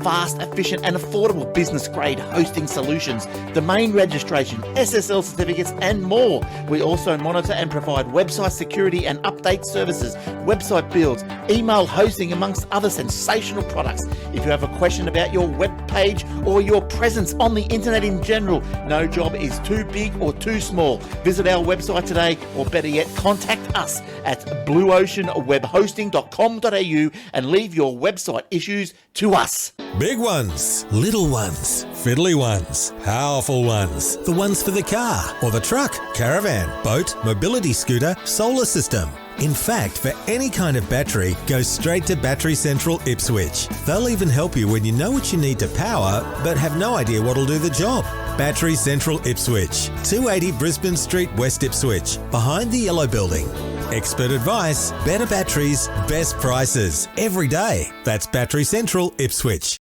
fast, efficient and affordable business-grade hosting solutions, domain registration, SSL certificates and more. We also monitor and provide website security and update services, website builds, email hosting, amongst other sensational products. If you have a question about your web page or your presence on the internet in general, no job is too big or too small. Visit our website today, or better yet, contact us at blueoceanwebhosting.com.au and leave your website issues to us. Big ones, little ones, fiddly ones, powerful ones, the ones for the car or the truck, caravan, boat, mobility scooter, solar system. In fact, for any kind of battery, go straight to Battery Central Ipswich. They'll even help you when you know what you need to power, but have no idea what'll do the job. Battery Central Ipswich, 280 Brisbane Street, West Ipswich, behind the Yellow Building. Expert advice, better batteries, best prices, every day. That's Battery Central Ipswich.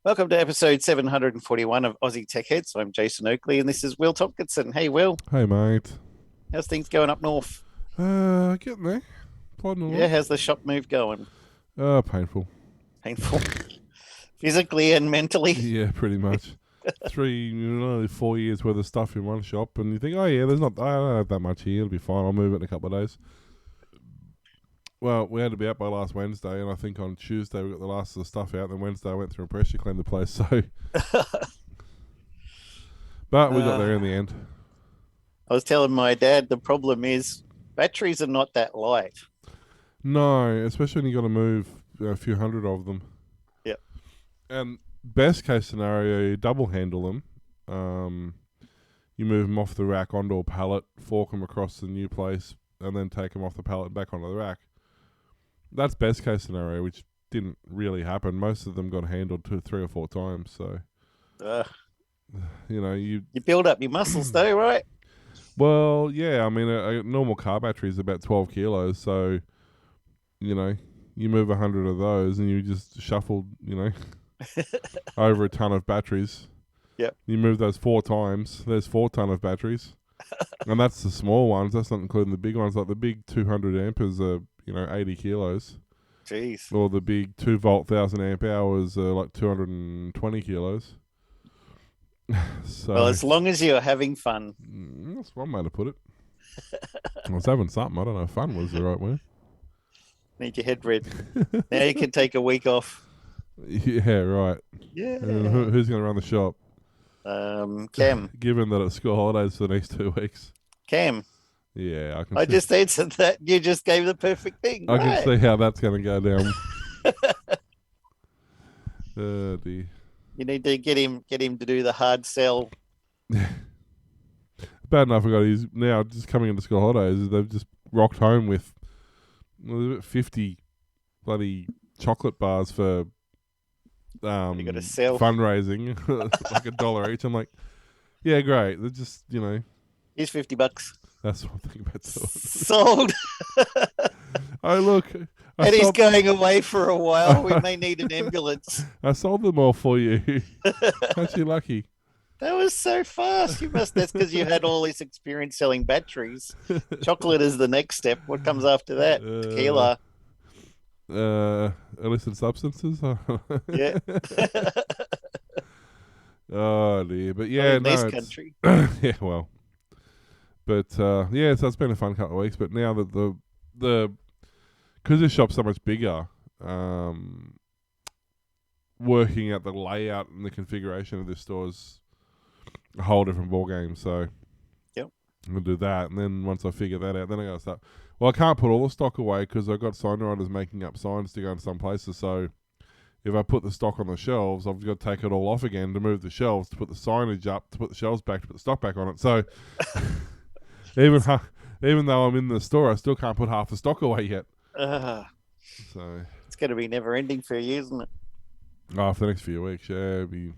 Welcome to episode 741 of Aussie Tech Heads. I'm Jason Oakley and this is Will Tompkinson. Hey, Will. Hey, mate. How's things going up north? Getting there. Plodding along. Yeah, how's the shop move going? Painful. Painful. Physically and mentally? Yeah, pretty much. 4 years worth of stuff in one shop, and you think, oh yeah, I don't have that much here, it'll be fine, I'll move it in a couple of days. Well, we had to be out by last Wednesday, and I think on Tuesday we got the last of the stuff out, and then Wednesday I went through and pressure cleaned the place, so... But we got there in the end. I was telling my dad the problem is batteries are not that light. No, especially when you got to move a few hundred of them. Yep. And best case scenario, you double handle them. You move them off the rack onto a pallet, fork them across the new place, and then take them off the pallet back onto the rack. That's best case scenario, which didn't really happen. Most of them got handled 2, 3 or 4 times. So, you build up your muscles though, right? Well, yeah. I mean, a normal car battery is about 12 kilos. So, you move 100 of those and you just shuffled, over a ton of batteries. Yep. You move those 4 times. There's 4 ton of batteries. And that's the small ones. That's not including the big ones. Like the big 200 ampers are, 80 kilos. Jeez. Or the big 2 volt 1000 amp hours are like 220 kilos. So, well, as long as you're having fun. That's one way to put it. I was having something. I don't know if fun was the right word. Need your head red. Now you can take a week off. Yeah, right. Yeah. Who's going to run the shop? Cam. Given that it's school holidays for the next 2 weeks. Cam. Yeah, I just answered that. You just gave the perfect thing. I can see how that's going to go down. Oh, dear. You need to get him to do the hard sell. Bad enough he's now just coming into school holidays. They've just rocked home with 50 bloody chocolate bars for you got to sell fundraising, like $1 each. I'm like, yeah, great. They're just, here's $50. That's one thing about sold. Oh, look. He's going away for a while. We may need an ambulance. I sold them all for you. Aren't you lucky? That was so fast. That's because you had all this experience selling batteries. Chocolate is the next step. What comes after that? Tequila. Illicit substances? Yeah. Oh, dear. But yeah, in this country. Yeah, well. But, so it's been a fun couple of weeks. But now that because this shop's so much bigger, working out the layout and the configuration of this store is a whole different ballgame. So, yep, I'm going to do that. And then once I figure that out, then I got to start. Well, I can't put all the stock away because I've got sign writers making up signs to go in some places. So, if I put the stock on the shelves, I've got to take it all off again to move the shelves, to put the signage up, to put the shelves back, to put the stock back on it. So, even though I'm in the store, I still can't put half the stock away yet. So it's going to be never ending for you, isn't it? Oh, for the next few weeks, yeah, it'll be,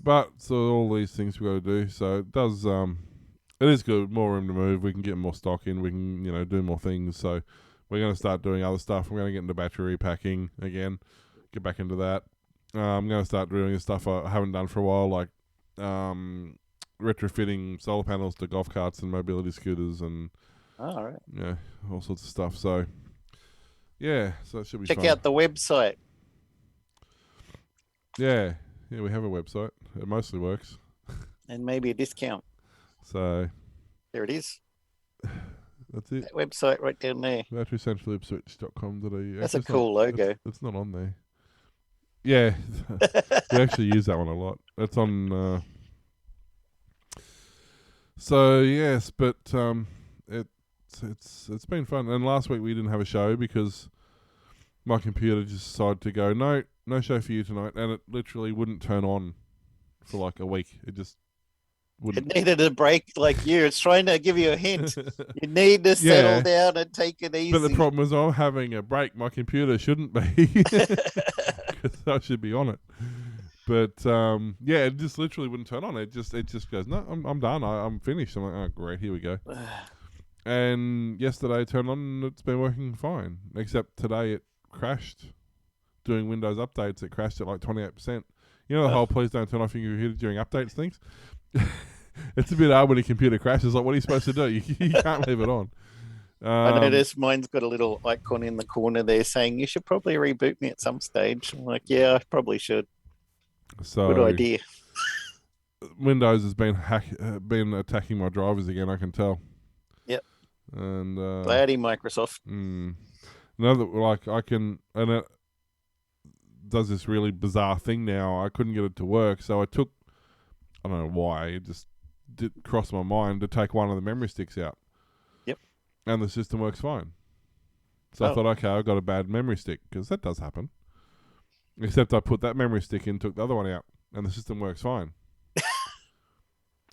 But so all these things we got to do. So it does. It is good. More room to move. We can get more stock in. We can, do more things. So we're going to start doing other stuff. We're going to get into battery repacking again. Get back into that. I'm going to start doing stuff I haven't done for a while, like retrofitting solar panels to golf carts and mobility scooters and all right. All sorts of stuff. So yeah, so it should be Check fun. out the website. Yeah, we have a website. It mostly works. And maybe a discount. So There it is. that's it. That website right down there. BatteryCentralIpswich.com.au. That's a cool logo. It's not on there. Yeah, we actually use that one a lot. It's on. So yes, but it's been fun. And last week we didn't have a show because my computer just decided to go no show for you tonight, and it literally wouldn't turn on for like a week. It just wouldn't. It needed a break like you. It's trying to give you a hint. You need to settle down and take it easy. But the problem is I'm having a break. My computer shouldn't be because I should be on it. But it just literally wouldn't turn on. It just goes, no, I'm done. I'm finished. I'm like, oh great, here we go. And yesterday it turned on and it's been working fine. Except today it crashed. Doing Windows updates, it crashed at like 28%. You know the whole please don't turn off your computer during updates things? It's a bit hard when your computer crashes. Like, what are you supposed to do? You can't leave it on. I noticed mine's got a little icon in the corner there saying you should probably reboot me at some stage. I'm like, yeah, I probably should. So good idea. Windows has been attacking my drivers again. I can tell. Yep. And Bloody Microsoft. Another like I can, and it does this really bizarre thing now. I couldn't get it to work, so I took. I don't know why. It just did cross my mind to take one of the memory sticks out. Yep. And the system works fine. So I thought, okay, I got a bad memory stick because that does happen. Except I put that memory stick in, took the other one out, and the system works fine.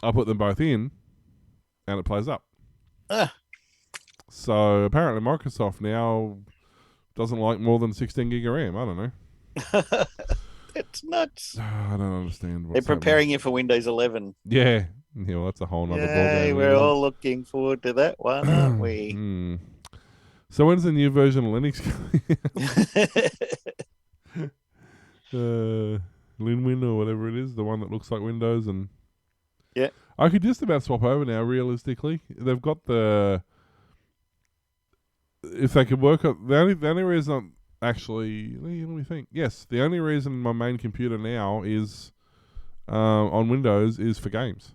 I put them both in, and it plays up. So apparently Microsoft now doesn't like more than 16 gig of RAM. I don't know. It's nuts. I don't understand. They're preparing you for Windows 11. Yeah. Well, that's a whole nother ballgame. We're all looking forward to that one, aren't we? So when's the new version of Linux coming? Linwin or whatever it is, the one that looks like Windows, and yeah, I could just about swap over now. Realistically, they've got if they could work up the only reason actually let me think. Yes, the only reason my main computer now is on Windows is for games.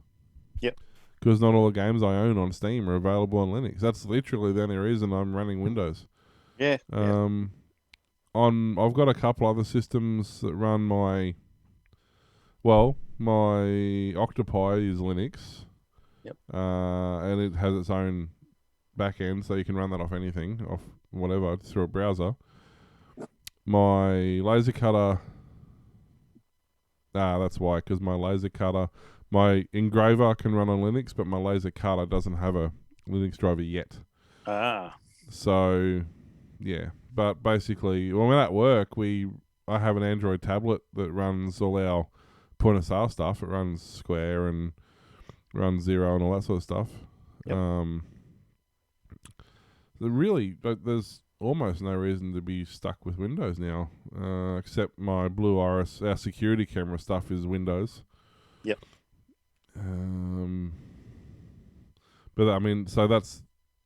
Yep. Because not all the games I own on Steam are available on Linux. That's literally the only reason I'm running Windows. Yeah. I've got a couple other systems that run my Octopi is Linux. Yep. And it has its own back end, so you can run that off anything, off whatever, through a browser. My laser cutter, that's why, because my engraver can run on Linux, but my laser cutter doesn't have a Linux driver yet. So, yeah. But basically, when we're at work, I have an Android tablet that runs all our point of sale stuff. It runs Square and runs Zero and all that sort of stuff. Yep. There's almost no reason to be stuck with Windows now, except my Blue Iris, our security camera stuff is Windows. Yep. But I mean, so that's,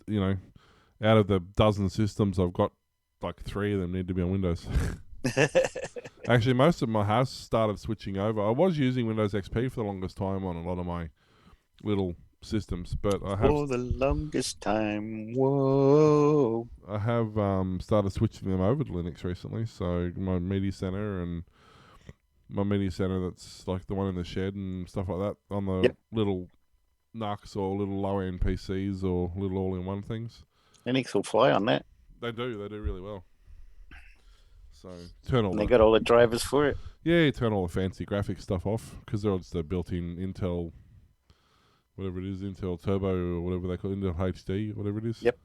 out of the dozen systems I've got, like 3 of them need to be on Windows. Actually, most of my house started switching over. I was using Windows XP for the longest time on a lot of my little systems, but I have for the longest time. Whoa! I have started switching them over to Linux recently. So my media center that's like the one in the shed and stuff like that on the little NUCs or little low end PCs or little all in one things. Linux will fly on that. They do really well. So they got all the drivers for it. Yeah, you turn all the fancy graphic stuff off because they're just the built-in Intel, whatever it is, Intel Turbo or whatever they call it, Intel HD, whatever it is. Yep.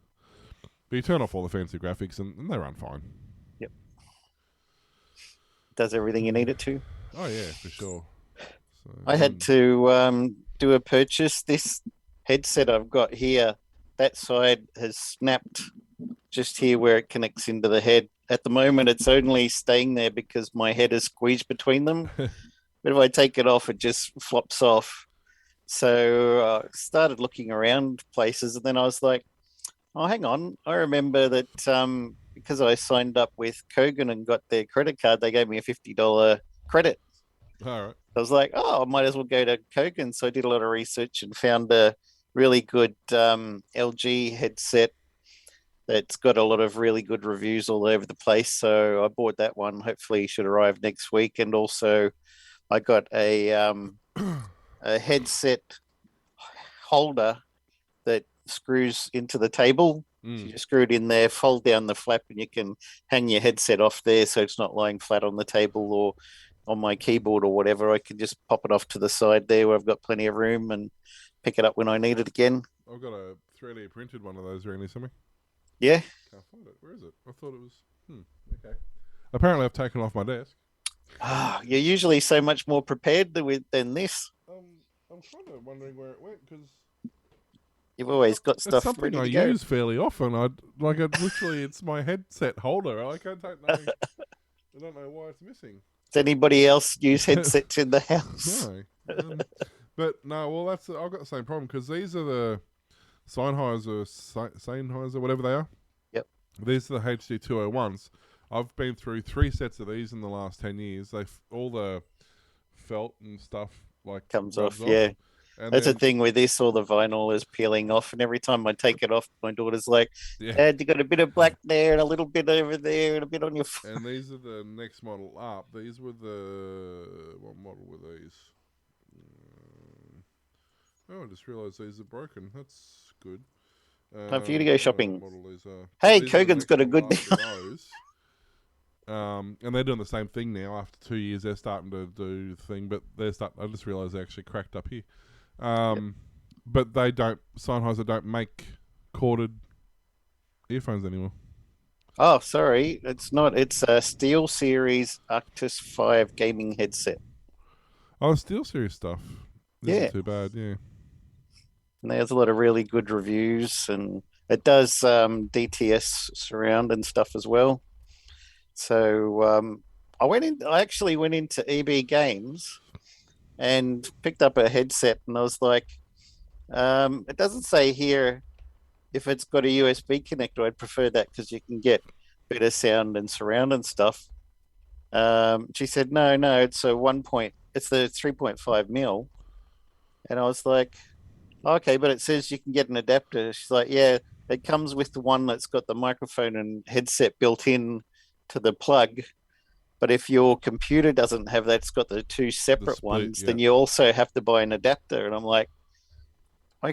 But you turn off all the fancy graphics and they run fine. Yep. Does everything you need it to. Oh yeah, for sure. So, I had to do a purchase. This headset I've got here, that side has snapped just here where it connects into the head. At the moment, it's only staying there because my head is squeezed between them. But if I take it off, it just flops off. So I started looking around places, and then I was like, oh, hang on. I remember that because I signed up with Kogan and got their credit card, they gave me a $50 credit. All right. I was like, oh, I might as well go to Kogan. So I did a lot of research and found a really good LG headset that's got a lot of really good reviews all over the place. So I bought that one. Hopefully, it should arrive next week. And also, I got a headset holder that screws into the table. So you just screw it in there, fold down the flap, and you can hang your headset off there so it's not lying flat on the table or on my keyboard or whatever. I can just pop it off to the side there where I've got plenty of room and pick it up when I need it again. I've got a 3D printed one of those around here somewhere. Yeah. Can't find it. Where is it? I thought it was. Okay. Apparently, I've taken it off my desk. You're usually so much more prepared than this. I'm kind of wondering where it went because You've always got it's stuff something ready I to go. use fairly often. It's my headset holder. I don't know. I don't know why it's missing. Does anybody else use headsets in the house? No. But no. Well, I've got the same problem because these are the Sennheiser, whatever they are. Yep. These are the HD 201s. I've been through 3 sets of these in the last 10 years. All the felt and stuff Comes off. Yeah. And That's the thing with this, all the vinyl is peeling off, and every time I take it off, my daughter's like, Dad, you got a bit of black there and a little bit over there and a bit on your foot. And these are the next model up. These were what model were these? Oh, I just realised these are broken. That's good. Time for you to go shopping. What model these are. Hey, These are the Kogan's next got a model good after those. And they're doing the same thing now. After 2 years, they're starting to do the thing, but I just realised they actually cracked up here. But Sennheiser don't make corded earphones anymore. Oh, sorry. It's not. It's a Steel Series Arctis 5 gaming headset. Oh, SteelSeries stuff. Isn't too bad, yeah. And there's a lot of really good reviews, and it does DTS surround and stuff as well. So I actually went into EB Games and picked up a headset, and I was like, it doesn't say here if it's got a USB connector. I'd prefer that because you can get better sound and surround and stuff. She said, no, it's it's the 3.5 mil. And I was like, okay, but it says you can get an adapter. She's like, yeah, it comes with the one that's got the microphone and headset built in to the plug. But if your computer doesn't have that, it's got the two separate ones, then you also have to buy an adapter. And I'm like,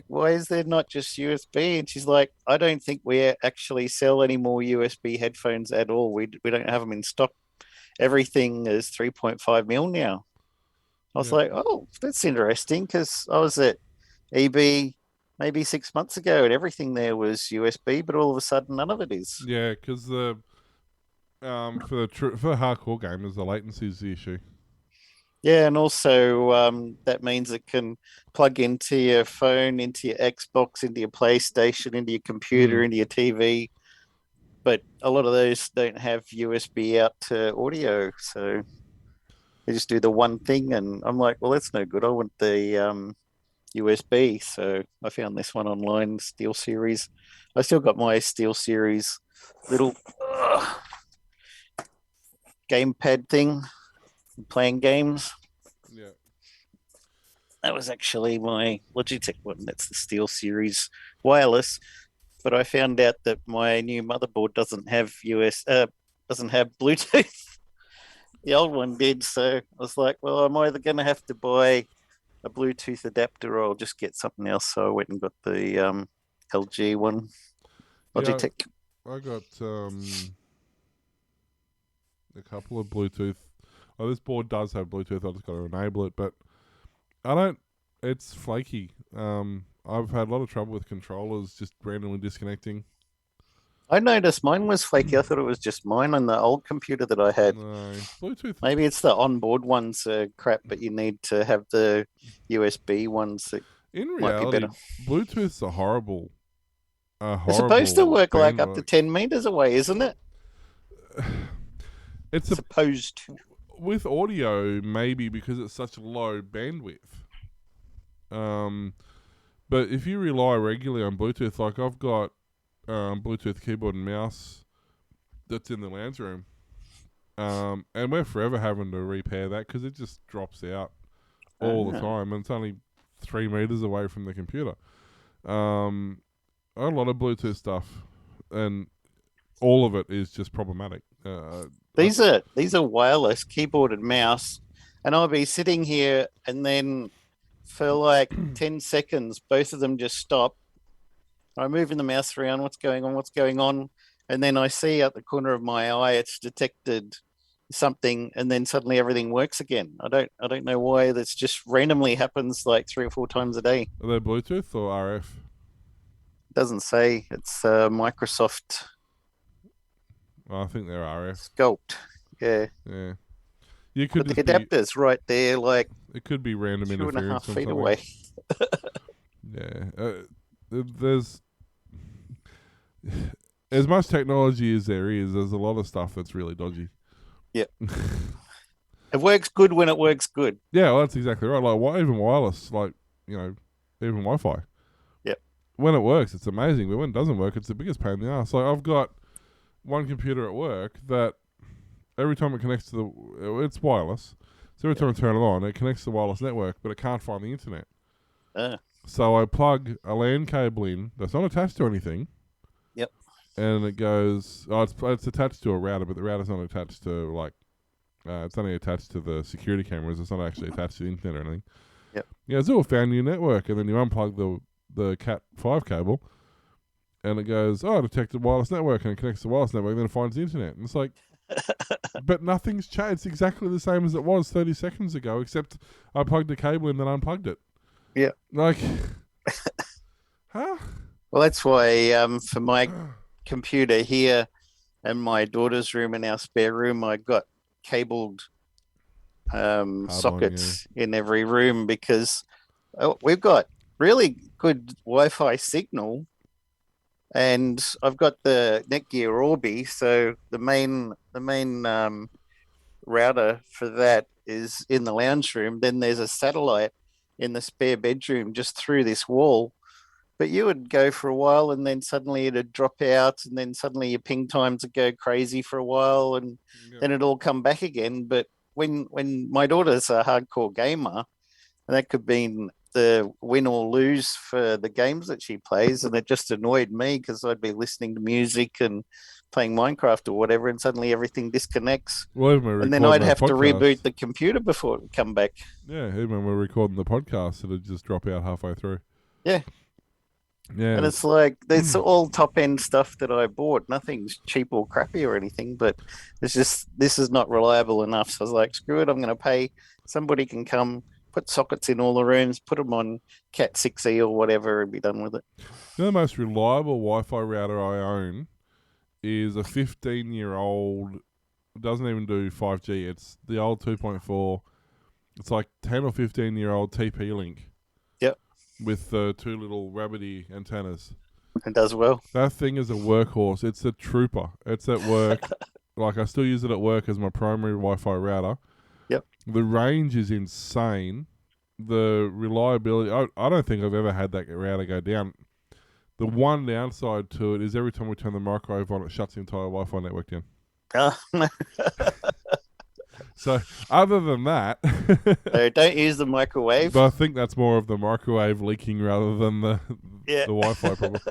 why is there not just USB? And she's like, I don't think we actually sell any more USB headphones at all. We don't have them in stock. Everything is 3.5 mil now. I was like, oh, that's interesting, because I was at EB maybe 6 months ago and everything there was USB, but all of a sudden none of it is. Yeah, because for hardcore gamers, the latency is the issue. Yeah, and also that means it can plug into your phone, into your Xbox, into your PlayStation, into your computer, into your TV. But a lot of those don't have USB out to audio, so they just do the one thing. And I'm like, well, that's no good. I want the USB. So I found this one online, Steel Series. I still got my Steel Series little gamepad thing, playing games. Yeah. That was actually my Logitech one. That's the Steel Series wireless. But I found out that my new motherboard doesn't have Bluetooth. The old one did. So I was like, well, I'm either going to have to buy a Bluetooth adapter or I'll just get something else. So I went and got the LG one, Logitech. I got a couple of Bluetooth. Oh, this board does have Bluetooth. I just got to enable it, but it's flaky. I've had a lot of trouble with controllers just randomly disconnecting. I noticed mine was flaky. I thought it was just mine on the old computer that I had. No, Bluetooth. Maybe it's the onboard ones are crap, but you need to have the USB ones that in reality, Bluetooth's a horrible. It's supposed to work like up to 10 meters away, isn't it? It's supposed to. With audio, maybe because it's such a low bandwidth. But if you rely regularly on Bluetooth, like I've got Bluetooth keyboard and mouse that's in the lounge room, And we're forever having to repair that because it just drops out all the time, and it's only 3 meters away from the computer. A lot of Bluetooth stuff, and all of it is just problematic. These are wireless keyboard and mouse, and I'll be sitting here, and then for like 10 seconds, both of them just stop. I'm moving the mouse around. What's going on? What's going on? And then I see out the corner of my eye, it's detected something, and then suddenly everything works again. I don't know why. That's just randomly happens like 3 or 4 times a day. Are they Bluetooth or RF? Doesn't say. It's Microsoft I think they're RF. Sculpt. Yeah. Yeah. You could But just the adapter's right there, like it could be random 2.5 interference or feet something. away. Yeah. There's as much technology as there is, there's a lot of stuff that's really dodgy. Yep. It works good when it works good. Yeah, well, that's exactly right. Like, even wireless, like, even Wi-Fi. Yep. When it works, it's amazing. But when it doesn't work, it's the biggest pain in the ass. Like, I've got one computer at work that every time it connects to it's wireless. So every time I turn it on, it connects to the wireless network, but it can't find the internet. So I plug a LAN cable in that's not attached to anything. Yep. And it goes, it's attached to a router, but the router's not attached to, it's only attached to the security cameras. It's not actually attached to the internet or anything. Yep. Yeah, it's all found your network, and then you unplug the Cat 5 cable, and it goes, detected wireless network, and it connects to the wireless network, and then it finds the internet. And it's like, but nothing's changed. It's exactly the same as it was 30 seconds ago, except I plugged the cable in and then unplugged it. Yeah. Like, huh? Well, that's why for my computer here and my daughter's room and our spare room, I got cabled sockets in every room because we've got really good Wi-Fi signal, and I've got the Netgear Orbi, so the main router for that is in the lounge room. Then there's a satellite in the spare bedroom just through this wall. But you would go for a while, and then suddenly it'd drop out, and then suddenly your ping times would go crazy for a while, and then it'd all come back again. But when my daughter's a hardcore gamer, and that could mean the win or lose for the games that she plays, and it just annoyed me because I'd be listening to music and playing Minecraft or whatever, and suddenly everything disconnects. Well, and then I'd have to reboot the computer before it would come back. Yeah, even when we're recording the podcast, it'd just drop out halfway through. Yeah. Yeah. And it's like, there's all top end stuff that I bought. Nothing's cheap or crappy or anything, but it's just, this is not reliable enough. So I was like, screw it, I'm going to pay. Somebody can come, put sockets in all the rooms, put them on Cat 6E or whatever, and be done with it. The most reliable Wi-Fi router I own is a 15-year-old, doesn't even do 5G. It's the old 2.4. It's like 10 or 15-year-old TP-Link. Yep. With the 2 little rabbity antennas. It does well. That thing is a workhorse. It's a trooper. It's at work. I still use it at work as my primary Wi-Fi router. Yep. The range is insane. The reliability, I don't think I've ever had that router go down. The one downside to it is every time we turn the microwave on, it shuts the entire Wi-Fi network down. So, other than that... So don't use the microwave. But I think that's more of the microwave leaking rather than the Wi-Fi problem.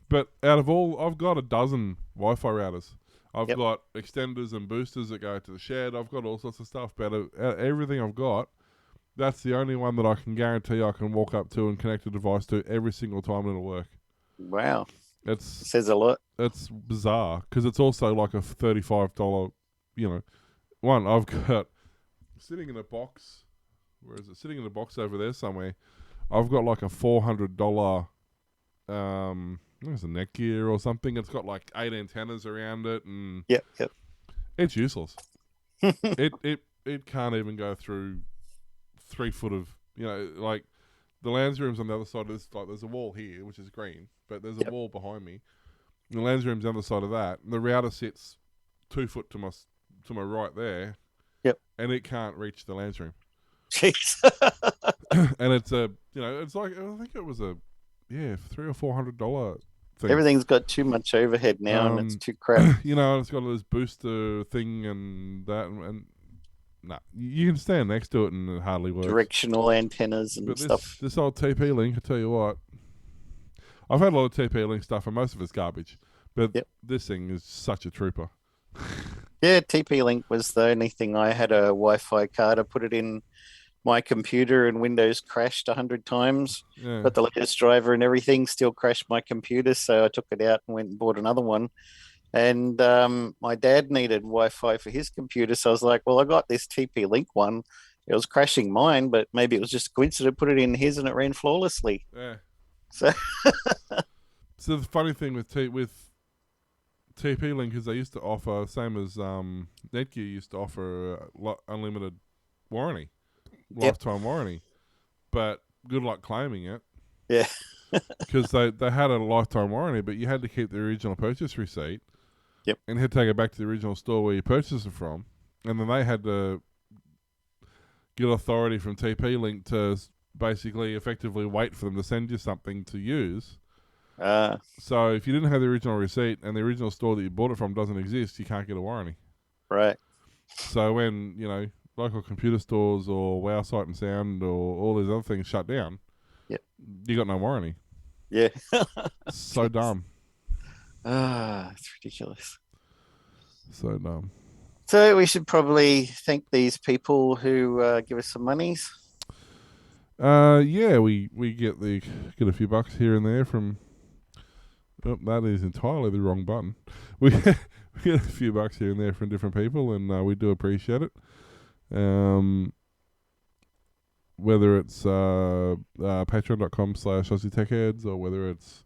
But out of all... I've got a dozen Wi-Fi routers. I've got extenders and boosters that go to the shed. I've got all sorts of stuff. But everything I've got, that's the only one that I can guarantee I can walk up to and connect a device to every single time and it'll work. Wow. It says a lot. It's bizarre because it's also like a $35, one. I've got sitting in a box. Where is it? Sitting in a box over there somewhere. I've got like a $400 it's a Netgear or something. It's got like 8 antennas around it, and yep. It's useless. it can't even go through 3 foot of like the lounge room's on the other side of this. Like there's a wall here which is green, but there's a wall behind me. The lounge room's on the other side of that. And the router sits 2 foot to my right there. Yep. And it can't reach the lounge room. Jeez. And it's it's like I think it was a $300 or $400 thing. Everything's got too much overhead now, and it's too crap. You know, it's got this booster thing and that, and nah, you can stand next to it and it hardly works. Directional antennas and But stuff. this old TP Link, I tell you what, I've had a lot of TP Link stuff, and most of it's garbage. But this thing is such a trooper. Yeah, TP Link was the only thing. I had a Wi-Fi card. I put it in my computer, and Windows crashed 100 times. Yeah. But the latest driver and everything still crashed my computer, so I took it out and went and bought another one. And my dad needed Wi-Fi for his computer, so I was like, well, I got this TP Link one. It was crashing mine, but maybe it was just coincident. Put it in his, and it ran flawlessly. Yeah. So, so the funny thing with TP Link is they used to offer, same as Netgear used to offer, unlimited warranty, lifetime warranty. But good luck claiming it. Yeah. Because they had a lifetime warranty, but you had to keep the original purchase receipt. Yep. And you had to take it back to the original store where you purchased it from. And then they had to get authority from TP Link to basically effectively wait for them to send you something to use. So if you didn't have the original receipt and the original store that you bought it from doesn't exist, you can't get a warranty. Right. So when, you know, local computer stores or Wow Sight and Sound or all these other things shut down, you got no warranty. Yeah. So dumb. It's ridiculous. So dumb. So we should probably thank these people who give us some monies. Yeah, we get a few bucks here and there from. Oh, that is entirely the wrong button. We get a few bucks here and there from different people, and we do appreciate it. Whether it's patreon.com/AussieTechHeads or whether it's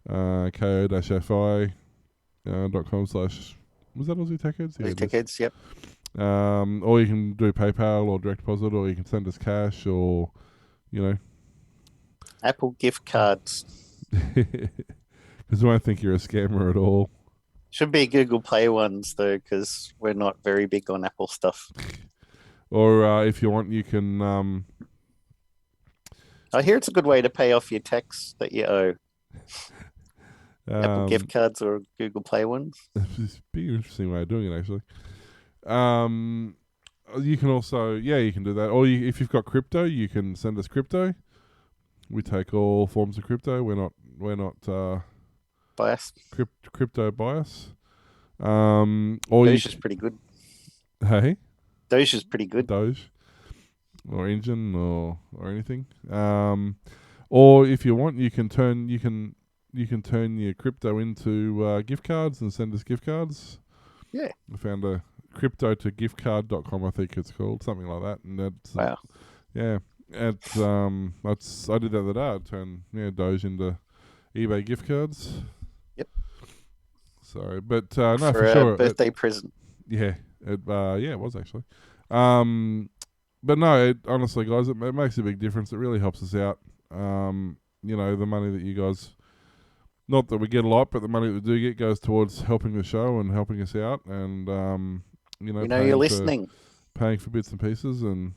ko-fi.com/ was that Aussie Tech Heads? Yeah, Tech Heads, yep. Or you can do PayPal or direct deposit, or you can send us cash, or you know, Apple gift cards. Because I don't think you're a scammer at all. Should be Google Play ones though, because we're not very big on Apple stuff. Or if you want, you can. I hear it's a good way to pay off your tax that you owe. Apple gift cards or Google Play ones. It's a big interesting way of doing it, actually. You can also, you can do that. Or if you've got crypto, you can send us crypto. We take all forms of crypto. We're not biased. Crypto bias. Doge is pretty good. Hey, Doge is pretty good. Doge, or Engine, or anything. Or if you want, you can turn your crypto into gift cards and send us gift cards. Yeah. I found a crypto-to-giftcard.com, I think it's called, something like that. And that's wow. Yeah. I did that the other day. I turned Doge into eBay gift cards. Yep. So, but no, for a sure. Birthday present. Yeah. It was actually. But no, honestly, guys, it makes a big difference. It really helps us out. You know, the money that you guys, not that we get a lot, but the money that we do get goes towards helping the show and helping us out, and you know, we know you're listening, paying for bits and pieces, and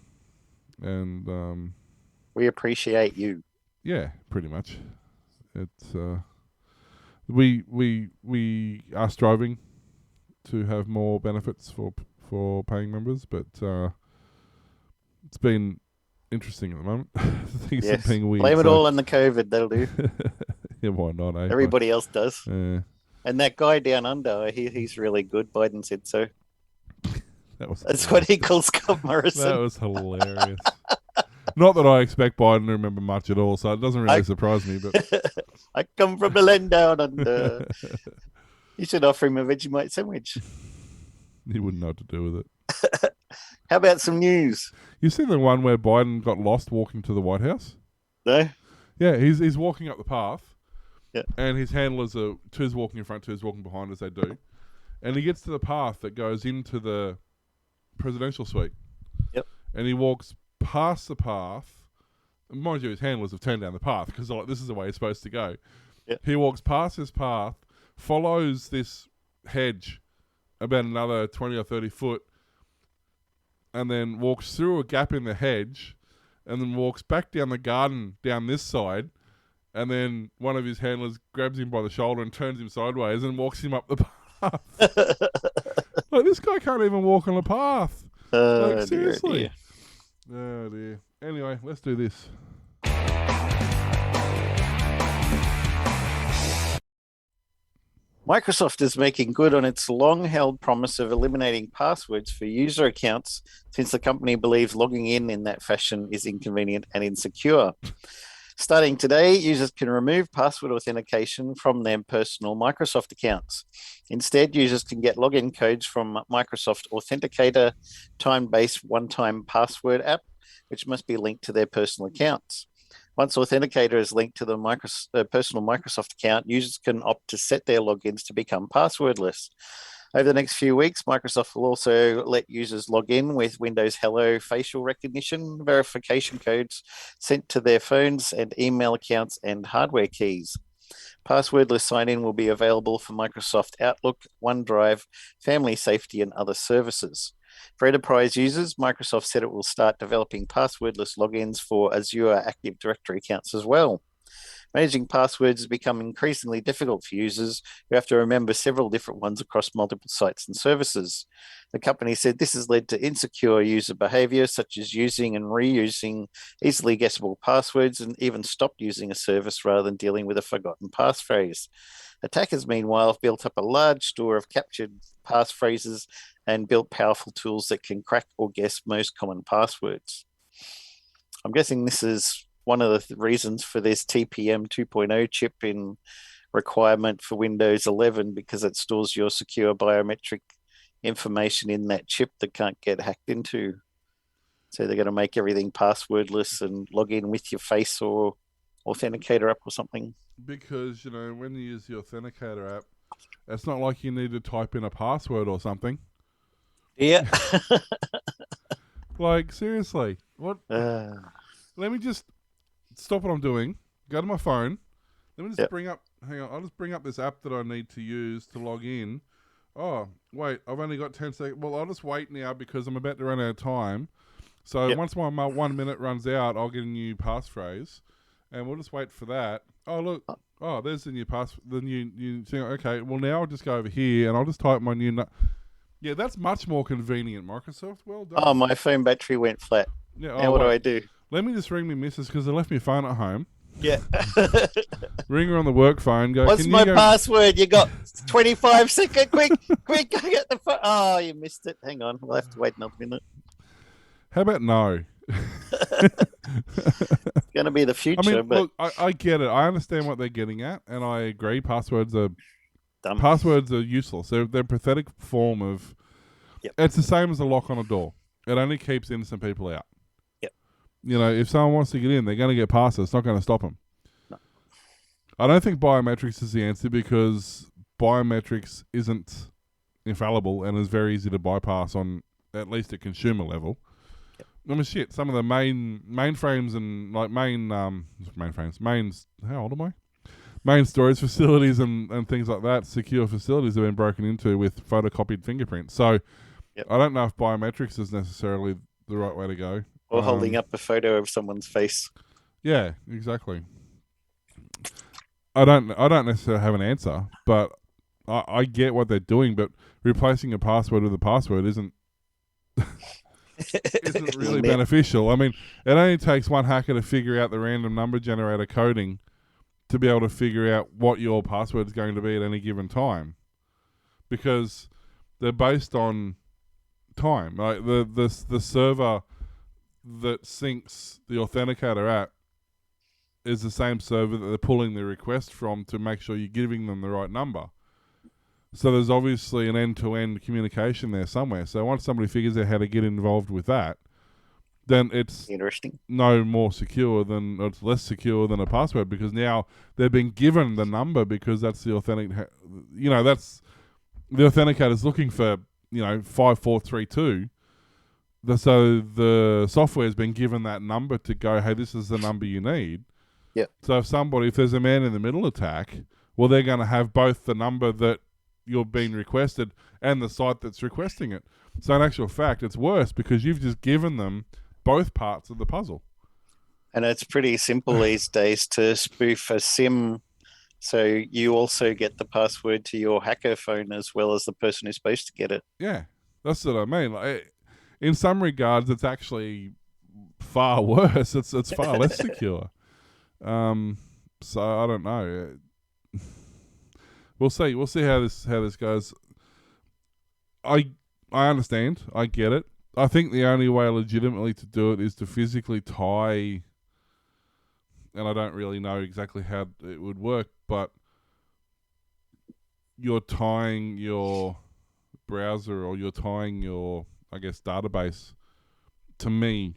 we appreciate you. Yeah, pretty much. It's we are striving to have more benefits for paying members, but it's been interesting at the moment. Yes. Being weird, blame it all on the COVID. That'll do. Yeah, why not? Eh? Everybody else does. Yeah. And that guy down under, he's really good. Biden said so. That's what he calls Scott Morrison. That was hilarious. Not that I expect Biden to remember much at all, so it doesn't really surprise me. But I come from the land down under. You should offer him a Vegemite sandwich. He wouldn't know what to do with it. How about some news? You seen the one where Biden got lost walking to the White House? No. Yeah, he's walking up the path. Yeah. And his handlers are two's walking in front, two's walking behind, as they do. And he gets to the path that goes into the presidential suite. Yep. And he walks past the path. Mind you, his handlers have turned down the path because like, this is the way it's supposed to go. Yep. He walks past his path, follows this hedge about another 20 or 30 foot, and then walks through a gap in the hedge, and then walks back down the garden down this side, and then one of his handlers grabs him by the shoulder and turns him sideways and walks him up the path. Like, this guy can't even walk on a path. Like, seriously. Oh, dear. Anyway, let's do this. Microsoft is making good on its long-held promise of eliminating passwords for user accounts, since the company believes logging in that fashion is inconvenient and insecure. Starting today, users can remove password authentication from their personal Microsoft accounts. Instead, users can get login codes from Microsoft Authenticator time-based one-time password app, which must be linked to their personal accounts. Once Authenticator is linked to the personal Microsoft account, users can opt to set their logins to become passwordless. Over the next few weeks, Microsoft will also let users log in with Windows Hello facial recognition verification codes sent to their phones and email accounts and hardware keys. Passwordless sign-in will be available for Microsoft Outlook, OneDrive, Family Safety, and other services. For enterprise users, Microsoft said it will start developing passwordless logins for Azure Active Directory accounts as well. Managing passwords has become increasingly difficult for users who have to remember several different ones across multiple sites and services. The company said this has led to insecure user behavior, such as using and reusing easily guessable passwords, and even stopped using a service rather than dealing with a forgotten passphrase. Attackers, meanwhile, have built up a large store of captured passphrases and built powerful tools that can crack or guess most common passwords. I'm guessing this is one of the reasons for this TPM 2.0 chip in requirement for Windows 11, because it stores your secure biometric information in that chip that can't get hacked into. So they're going to make everything passwordless and log in with your face or Authenticator app or something. Because, when you use the Authenticator app, it's not like you need to type in a password or something. Yeah. Like, seriously. What? Let me just stop what I'm doing, go to my phone. Let me just I'll just bring up this app that I need to use to log in. Oh, wait, I've only got 10 seconds. Well, I'll just wait now because I'm about to run out of time. So once my 1 minute runs out, I'll get a new passphrase, and we'll just wait for that. Oh, look. Oh, there's the new the new thing. Okay, well, now I'll just go over here and I'll just type my new... Yeah, that's much more convenient, Microsoft. Well done. Oh, my phone battery went flat. Yeah, now what do I do? Let me just ring my missus because I left my phone at home. Yeah. Ring her on the work phone. Go, what's my password? You got 25 seconds. Quick, go get the phone. Oh, you missed it. Hang on. We'll have to wait another minute. How about no? It's going to be the future. I mean, but look, I get it. I understand what they're getting at, and I agree. Passwords are dumb. Passwords are useless. They're a pathetic form of... Yep. It's the same as a lock on a door. It only keeps innocent people out. Yep. If someone wants to get in, they're going to get past it. It's not going to stop them. No. I don't think biometrics is the answer, because biometrics isn't infallible and is very easy to bypass on at least a consumer level. Yep. I mean, shit, some of the mainframes and like how old am I? Main storage facilities and things like that, secure facilities have been broken into with photocopied fingerprints. So I don't know if biometrics is necessarily the right way to go. Or holding up a photo of someone's face. Yeah, exactly. I don't necessarily have an answer, but I get what they're doing. But replacing a password with a password isn't really beneficial. I mean, it only takes one hacker to figure out the random number generator coding to be able to figure out what your password is going to be at any given time, because they're based on time. Like the server that syncs the Authenticator app is the same server that they're pulling the request from to make sure you're giving them the right number. So there's obviously an end-to-end communication there somewhere. So once somebody figures out how to get involved with that, then it's interesting. No more secure than, or it's less secure than a password, because now they've been given the number, because that's the that's the authenticator's looking for 5432. So the software's been given that number to go, hey, this is the number you need. Yeah. So if there's a man in the middle attack, well, they're going to have both the number that you're being requested and the site that's requesting it. So in actual fact, it's worse, because you've just given them both parts of the puzzle. And it's pretty simple these days to spoof a SIM, so you also get the password to your hacker phone as well as the person who's supposed to get it. Yeah, that's what I mean. Like, in some regards, it's actually far worse. It's far less secure. So I don't know. We'll see. We'll see how this goes. I understand. I get it. I think the only way legitimately to do it is to physically tie, and I don't really know exactly how it would work, but you're tying your browser or you're tying your, I guess, database to me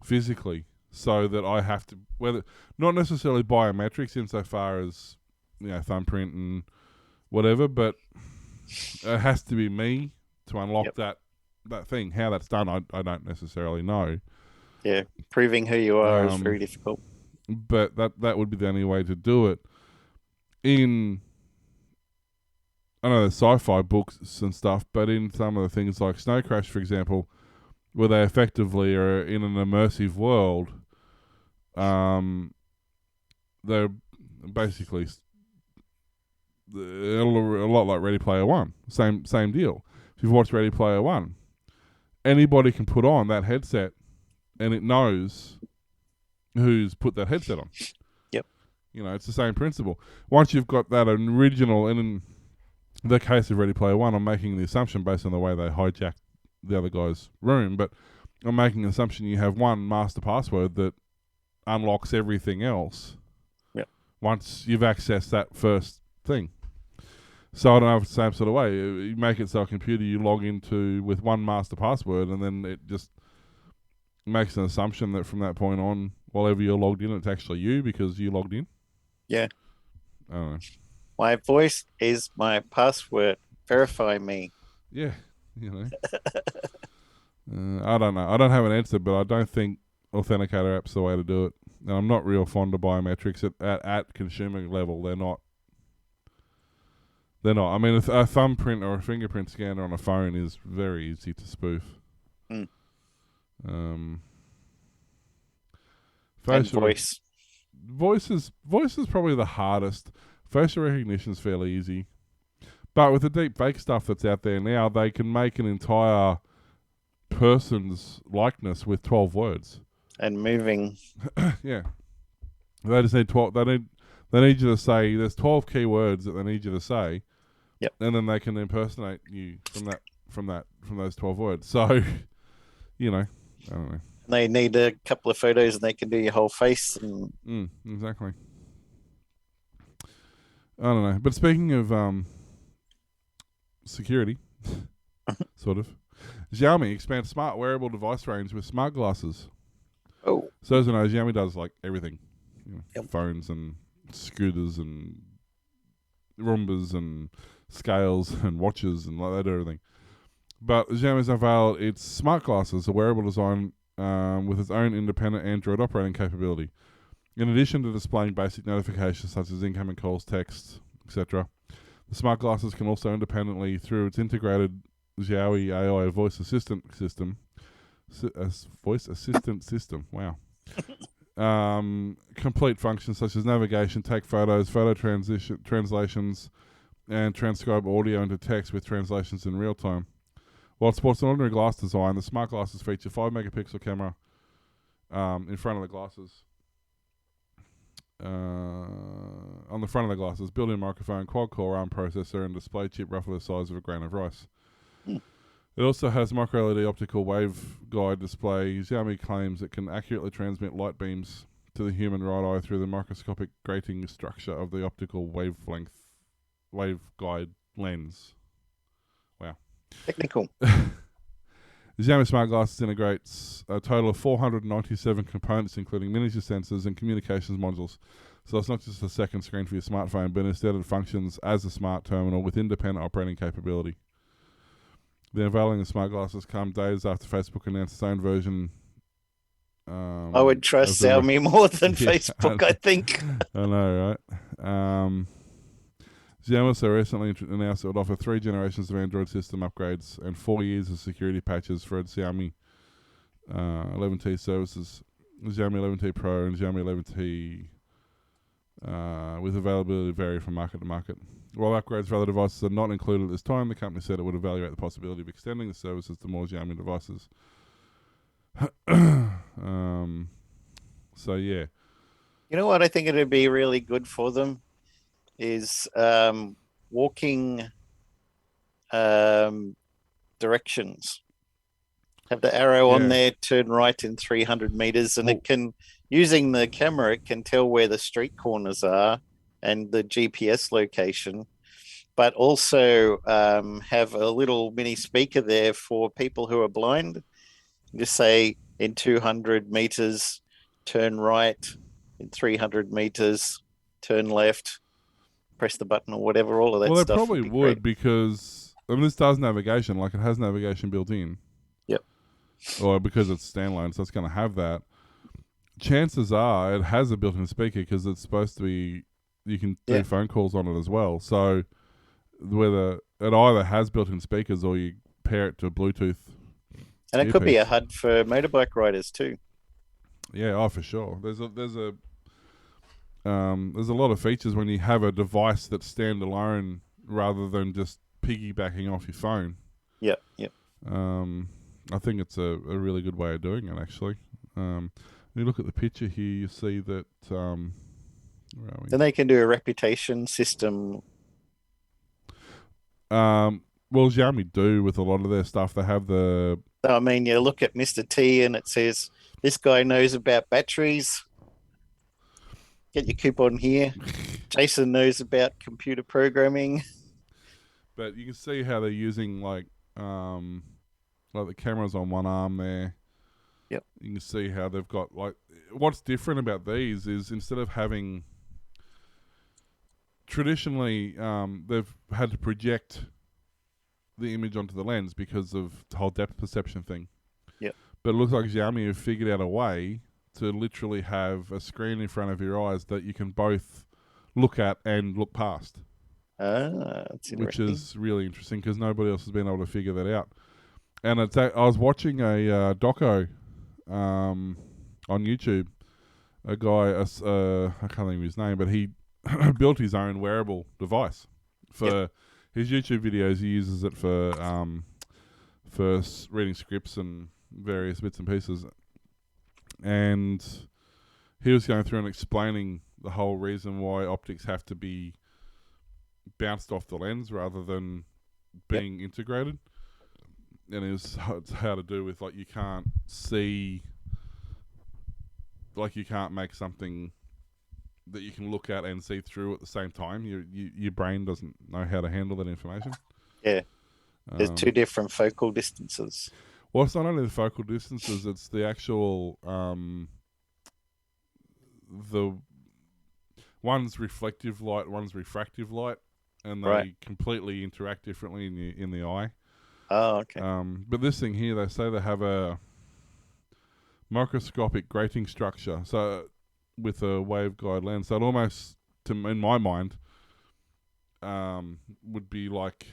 physically, so that I have to, whether not necessarily biometrics insofar as, you know, thumbprint and whatever, but it has to be me to unlock that thing. How that's done, I don't necessarily know. Yeah, proving who you are is very difficult. But that would be the only way to do it. In, I know there's sci-fi books and stuff, but in some of the things like Snow Crash, for example, where they effectively are in an immersive world, they're basically a lot like Ready Player One. Same deal. If you've watched Ready Player One, anybody can put on that headset and it knows who's put that headset on. Yep. You know, it's the same principle. Once you've got that original, and in the case of Ready Player One, I'm making the assumption based on the way they hijacked the other guy's room, but I'm making an assumption you have one master password that unlocks everything else. Yep. Once you've accessed that first thing. So I don't know if it's the same sort of way. You make it so a computer you log into with one master password, and then it just makes an assumption that from that point on, whenever you're logged in, it's actually you because you logged in. Yeah. I don't know. My voice is my password. Verify me. Yeah, you know. I don't know. I don't have an answer, but I don't think Authenticator app's the way to do it. And I'm not real fond of biometrics at consumer level. They're not. I mean, a thumbprint or a fingerprint scanner on a phone is very easy to spoof. Mm. Facial and voice. Voice is probably the hardest. Facial recognition is fairly easy. But with the deep fake stuff that's out there now, they can make an entire person's likeness with 12 words. And moving. Yeah. They just need 12. They need you to say, there's 12 key words that they need you to say. Yep. And then they can impersonate you from those 12 words. So, you know, I don't know. They need a couple of photos and they can do your whole face. And exactly. I don't know. But speaking of security, sort of, Xiaomi expands smart wearable device range with smart glasses. Oh. So as you know, Xiaomi does like everything. You know, Yep. Phones and scooters and Roombas and scales and watches and like that, everything. But Xiaomi's unveiled its smart glasses, a wearable design with its own independent Android operating capability. In addition to displaying basic notifications such as incoming calls, texts, etc., the smart glasses can also independently, through its integrated Xiaomi AI voice assistant system, wow, complete functions such as navigation, take photos, photo translations, and transcribe audio into text with translations in real time. While it sports an ordinary glass design, the smart glasses feature 5-megapixel camera in front of the glasses. On the front of the glasses, built-in microphone, quad-core ARM processor, and display chip roughly the size of a grain of rice. It also has micro-LED optical waveguide display. Xiaomi claims it can accurately transmit light beams to the human right eye through the microscopic grating structure of the optical waveguide lens. Wow. Technical. The Xiaomi smart glasses integrates a total of 497 components, including miniature sensors and communications modules. So it's not just a second screen for your smartphone, but instead it functions as a smart terminal with independent operating capability. The unveiling of smart glasses come days after Facebook announced its own version. I would trust Xiaomi more than Facebook, I think. I know, right? Xiaomi also recently announced it would offer 3 generations of Android system upgrades and 4 years of security patches for its Xiaomi 11T services. the Xiaomi 11T Pro and Xiaomi 11T with availability vary from market to market. While upgrades for other devices are not included at this time, the company said it would evaluate the possibility of extending the services to more Xiaomi devices. So yeah. You know what I think it'd be really good for them is walking directions. Have the arrow on there, turn right in 300 meters, and it can, using the camera, it can tell where the street corners are and the GPS location, but also have a little mini speaker there for people who are blind. Just say in 200 meters, turn right, in 300 meters, turn left, press the button or whatever, all of that stuff. Well, they probably would because this does navigation, like it has navigation built in. Yep. Or because it's standalone, so it's going to have that. Chances are it has a built-in speaker because it's supposed to be, you can do phone calls on it as well. So whether it either has built-in speakers or you pair it to a Bluetooth. And it could be a HUD for motorbike riders too. Yeah, for sure. There's a lot of features when you have a device that's standalone rather than just piggybacking off your phone. Yep. I think it's a really good way of doing it, actually. When you look at the picture here, you see that... where are we? Then they can do a reputation system. Well, Xiaomi do with a lot of their stuff. They have the... I mean, you look at Mr. T and it says, this guy knows about batteries. Get your coupon here. Jason knows about computer programming. But you can see how they're using like the cameras on one arm there. Yep. You can see how they've got like, what's different about these is instead of having traditionally they've had to project the image onto the lens because of the whole depth perception thing. Yep. But it looks like Xiaomi have figured out a way to literally have a screen in front of your eyes that you can both look at and look past. That's interesting. Which is really interesting because nobody else has been able to figure that out. And I was watching a doco on YouTube. A guy, I can't think of his name, but he built his own wearable device for his YouTube videos. He uses it for reading scripts and various bits and pieces. And he was going through and explaining the whole reason why optics have to be bounced off the lens rather than being integrated. And it's how to do with, like, you can't see, like, you can't make something that you can look at and see through at the same time. Your brain doesn't know how to handle that information. Yeah. There's two different focal distances. Well, it's not only the focal distances, it's the actual, the one's reflective light, one's refractive light, and they completely interact differently in the eye. Oh, okay. But this thing here, they say they have a microscopic grating structure, so with a waveguide lens. So it almost, in my mind, would be like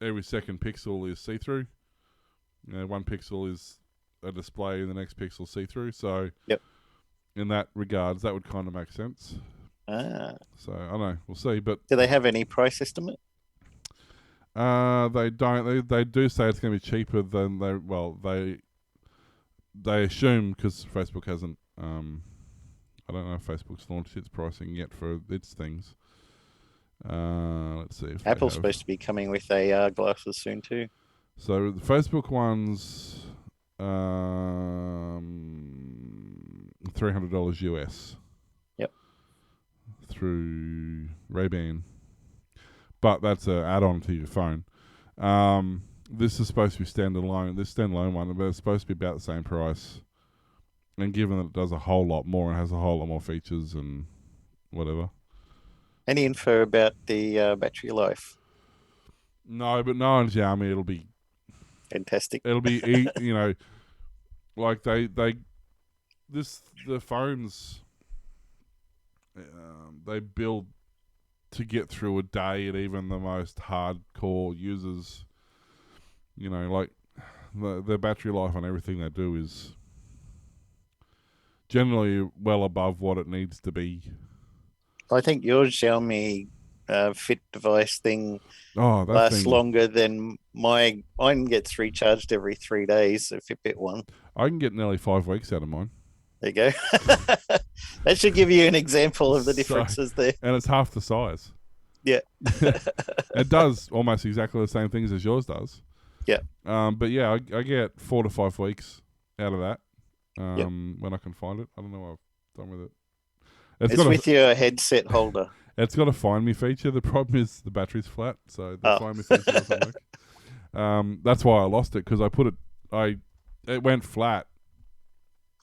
every second pixel is see-through. One pixel is a display, and the next pixel see-through. So in that regards, that would kind of make sense. So I don't know, we'll see. But do they have any price estimate? They don't. They do say it's going to be cheaper than they assume, because Facebook hasn't. I don't know if Facebook's launched its pricing yet for its things. Let's see. If Apple's supposed to be coming with AR glasses soon too. So the Facebook one's $300 US. Yep. Through Ray-Ban. But that's an add-on to your phone. This is supposed to be standalone. This standalone one, but it's supposed to be about the same price. And given that it does a whole lot more and has a whole lot more features and whatever. Any info about the battery life? No, but no on Xiaomi, it'll be fantastic. It'll be, like the phones, they build to get through a day, and even the most hardcore users, like the battery life on everything they do is generally well above what it needs to be. I think your Xiaomi Fit device thing Oh, that lasts thing! longer than mine gets recharged every 3 days, the Fitbit one. I can get nearly 5 weeks out of mine. There you go. That should give you an example of the So, differences there. and it's half the size. Yeah. It does almost exactly the same things as yours does. Yeah. But yeah, I get 4 to 5 weeks out of that. Yep. When I can find it. I don't know what I've done with it. It's with your headset holder. It's got a find me feature. The problem is the battery's flat, so the Oh. find me feature doesn't work. That's why I lost it, because it went flat,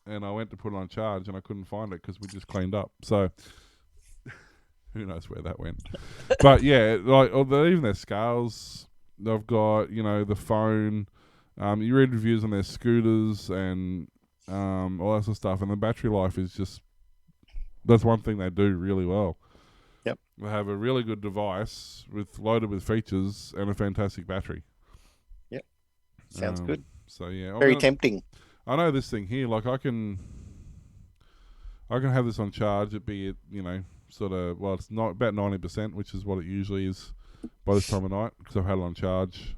and I went to put it on charge, and I couldn't find it because we just cleaned up. So who knows where that went? But yeah, like even their scales, they've got the phone. You read reviews on their scooters and all that sort of stuff, and the battery life is that's one thing they do really well. Yep. They have a really good device loaded with features and a fantastic battery. Yep. Sounds good. So yeah, Very tempting. I know this thing here. Like I can have this on charge. It'd be sort of it's not about 90%, which is what it usually is by this time of night, because I've had it on charge.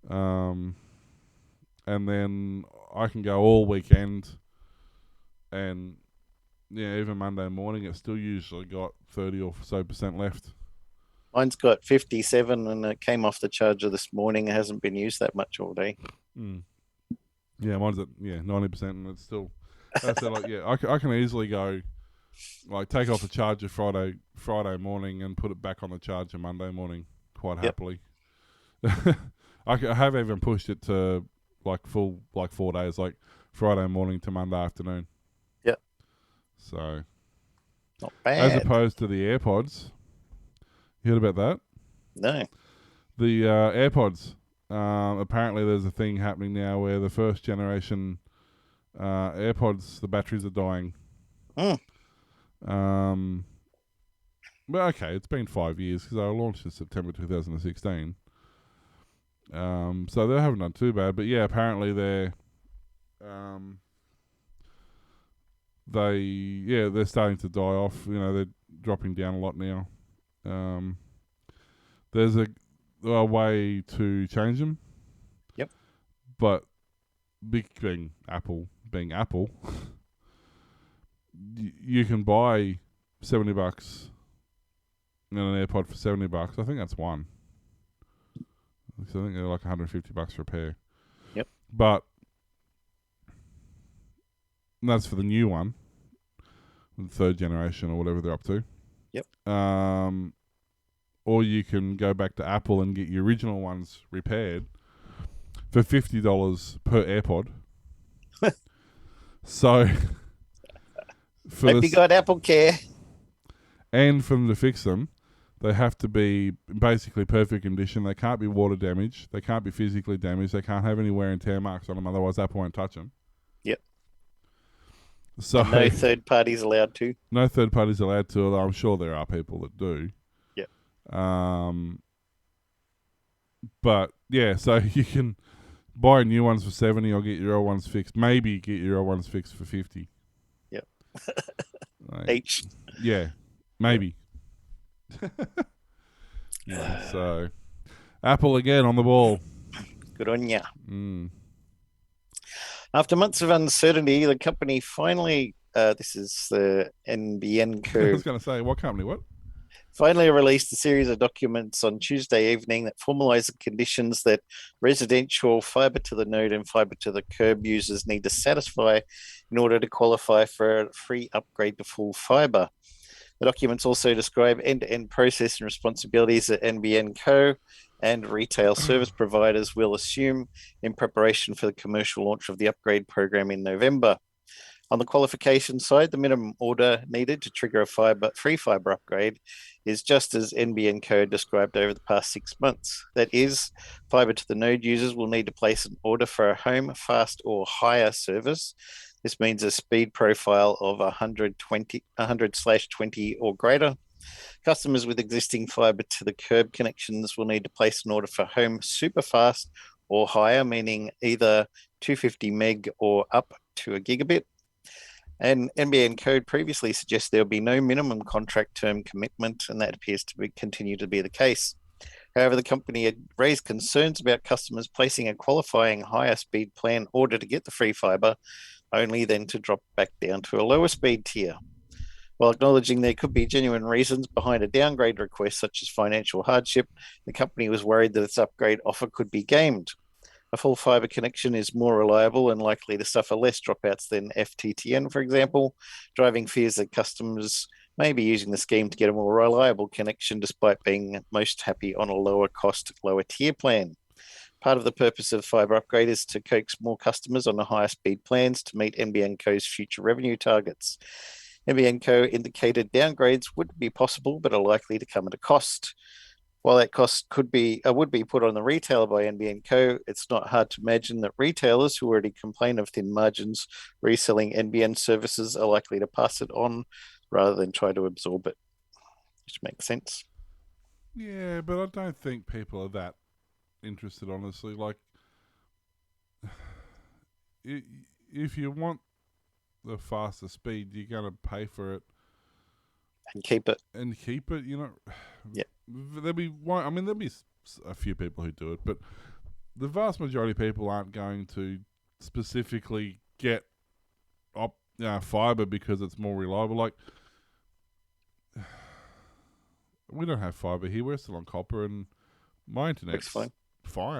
And then I can go all weekend, and even Monday morning, it's still usually got 30 or so % left. Mine's got 57, and it came off the charger this morning. It hasn't been used that much all day. Yeah, mine's at 90%, and it's still. That's it, I can easily go, take off the charger Friday morning and put it back on the charger Monday morning quite happily. I have even pushed it to full 4 days, like Friday morning to Monday afternoon. Yep. So, not bad. As opposed to the AirPods. You heard about that? No. The AirPods. Apparently, there's a thing happening now where the first generation AirPods, the batteries are dying. But okay, it's been 5 years because I launched in September 2016. So they haven't done too bad, but yeah, apparently they're starting to die off. They're dropping down a lot now. There's a way to change them. Yep. But being Apple, you can buy $70 and an AirPod for $70. I think that's one. So I think they're like $150 for a pair. Yep. But that's for the new one, the third generation or whatever they're up to. Yep. Or you can go back to Apple and get your original ones repaired for $50 per AirPod. So, hope you got Apple Care. And for them to fix them, they have to be basically perfect condition. They can't be water damaged. They can't be physically damaged. They can't have any wear and tear marks on them. Otherwise, Apple won't touch them. Yep. So and no third parties allowed to. No third parties allowed to. Although I'm sure there are people that do. Yep. But yeah, so you can buy new ones for $70 or get your old ones fixed. Maybe get your old ones fixed for $50. Yep. Each. Yeah. Maybe. So, Apple again on the ball. Good on ya. After months of uncertainty, the company finally, this is the NBN I was going to say, what company? What? Finally released a series of documents on Tuesday evening that formalize the conditions that residential fiber to the node and fiber to the curb users need to satisfy in order to qualify for a free upgrade to full fiber. The documents also describe end-to-end process and responsibilities that NBN Co. and retail service providers will assume in preparation for the commercial launch of the upgrade program in November. On the qualification side, the minimum order needed to trigger a free fiber upgrade is just as NBN Co. described over the past 6 months. That is, fiber to the node users will need to place an order for a home, fast or higher service. This means a speed profile of 100/20 or greater. Customers with existing fiber to the curb connections will need to place an order for home super fast or higher, meaning either 250 meg or up to a gigabit. And NBN code previously suggested there will be no minimum contract term commitment, and that appears to continue to be the case. However, the company had raised concerns about customers placing a qualifying higher speed plan in order to get the free fibre, only then to drop back down to a lower speed tier. While acknowledging there could be genuine reasons behind a downgrade request, such as financial hardship, the company was worried that its upgrade offer could be gamed. A full fibre connection is more reliable and likely to suffer less dropouts than FTTN, for example, driving fears that customers may be using the scheme to get a more reliable connection despite being most happy on a lower cost, lower tier plan. Part of the purpose of fibre upgrade is to coax more customers on the higher speed plans to meet NBN Co's future revenue targets. NBN Co indicated downgrades would be possible, but are likely to come at a cost. While that cost would be put on the retailer by NBN Co, it's not hard to imagine that retailers who already complain of thin margins reselling NBN services are likely to pass it on rather than try to absorb it, which makes sense. Yeah, but I don't think people are that interested, honestly. Like, if you want the faster speed, you're going to pay for it and keep it. You know. Yeah. There'll be a few people who do it, but the vast majority of people aren't going to specifically get fiber because it's more reliable. Like, we don't have fiber here. We're still on copper, and my internet's fine.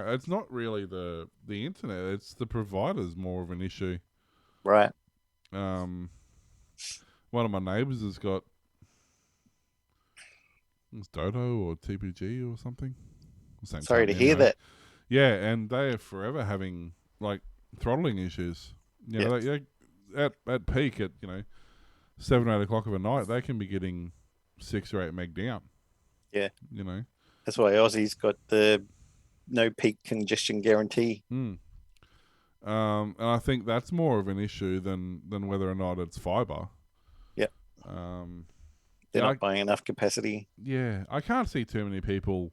It's not really the internet. It's the provider's more of an issue. Right. One of my neighbours has got Dodo or TPG or something. Sorry to hear that. Yeah, and they are forever having like throttling issues. You know, at peak at 7 or 8 o'clock of a night, they can be getting 6 or 8 meg down. Yeah, that's why Aussie's got the no peak congestion guarantee. And I think that's more of an issue than whether or not it's fibre. Yeah. They're not buying enough capacity. Yeah, I can't see too many people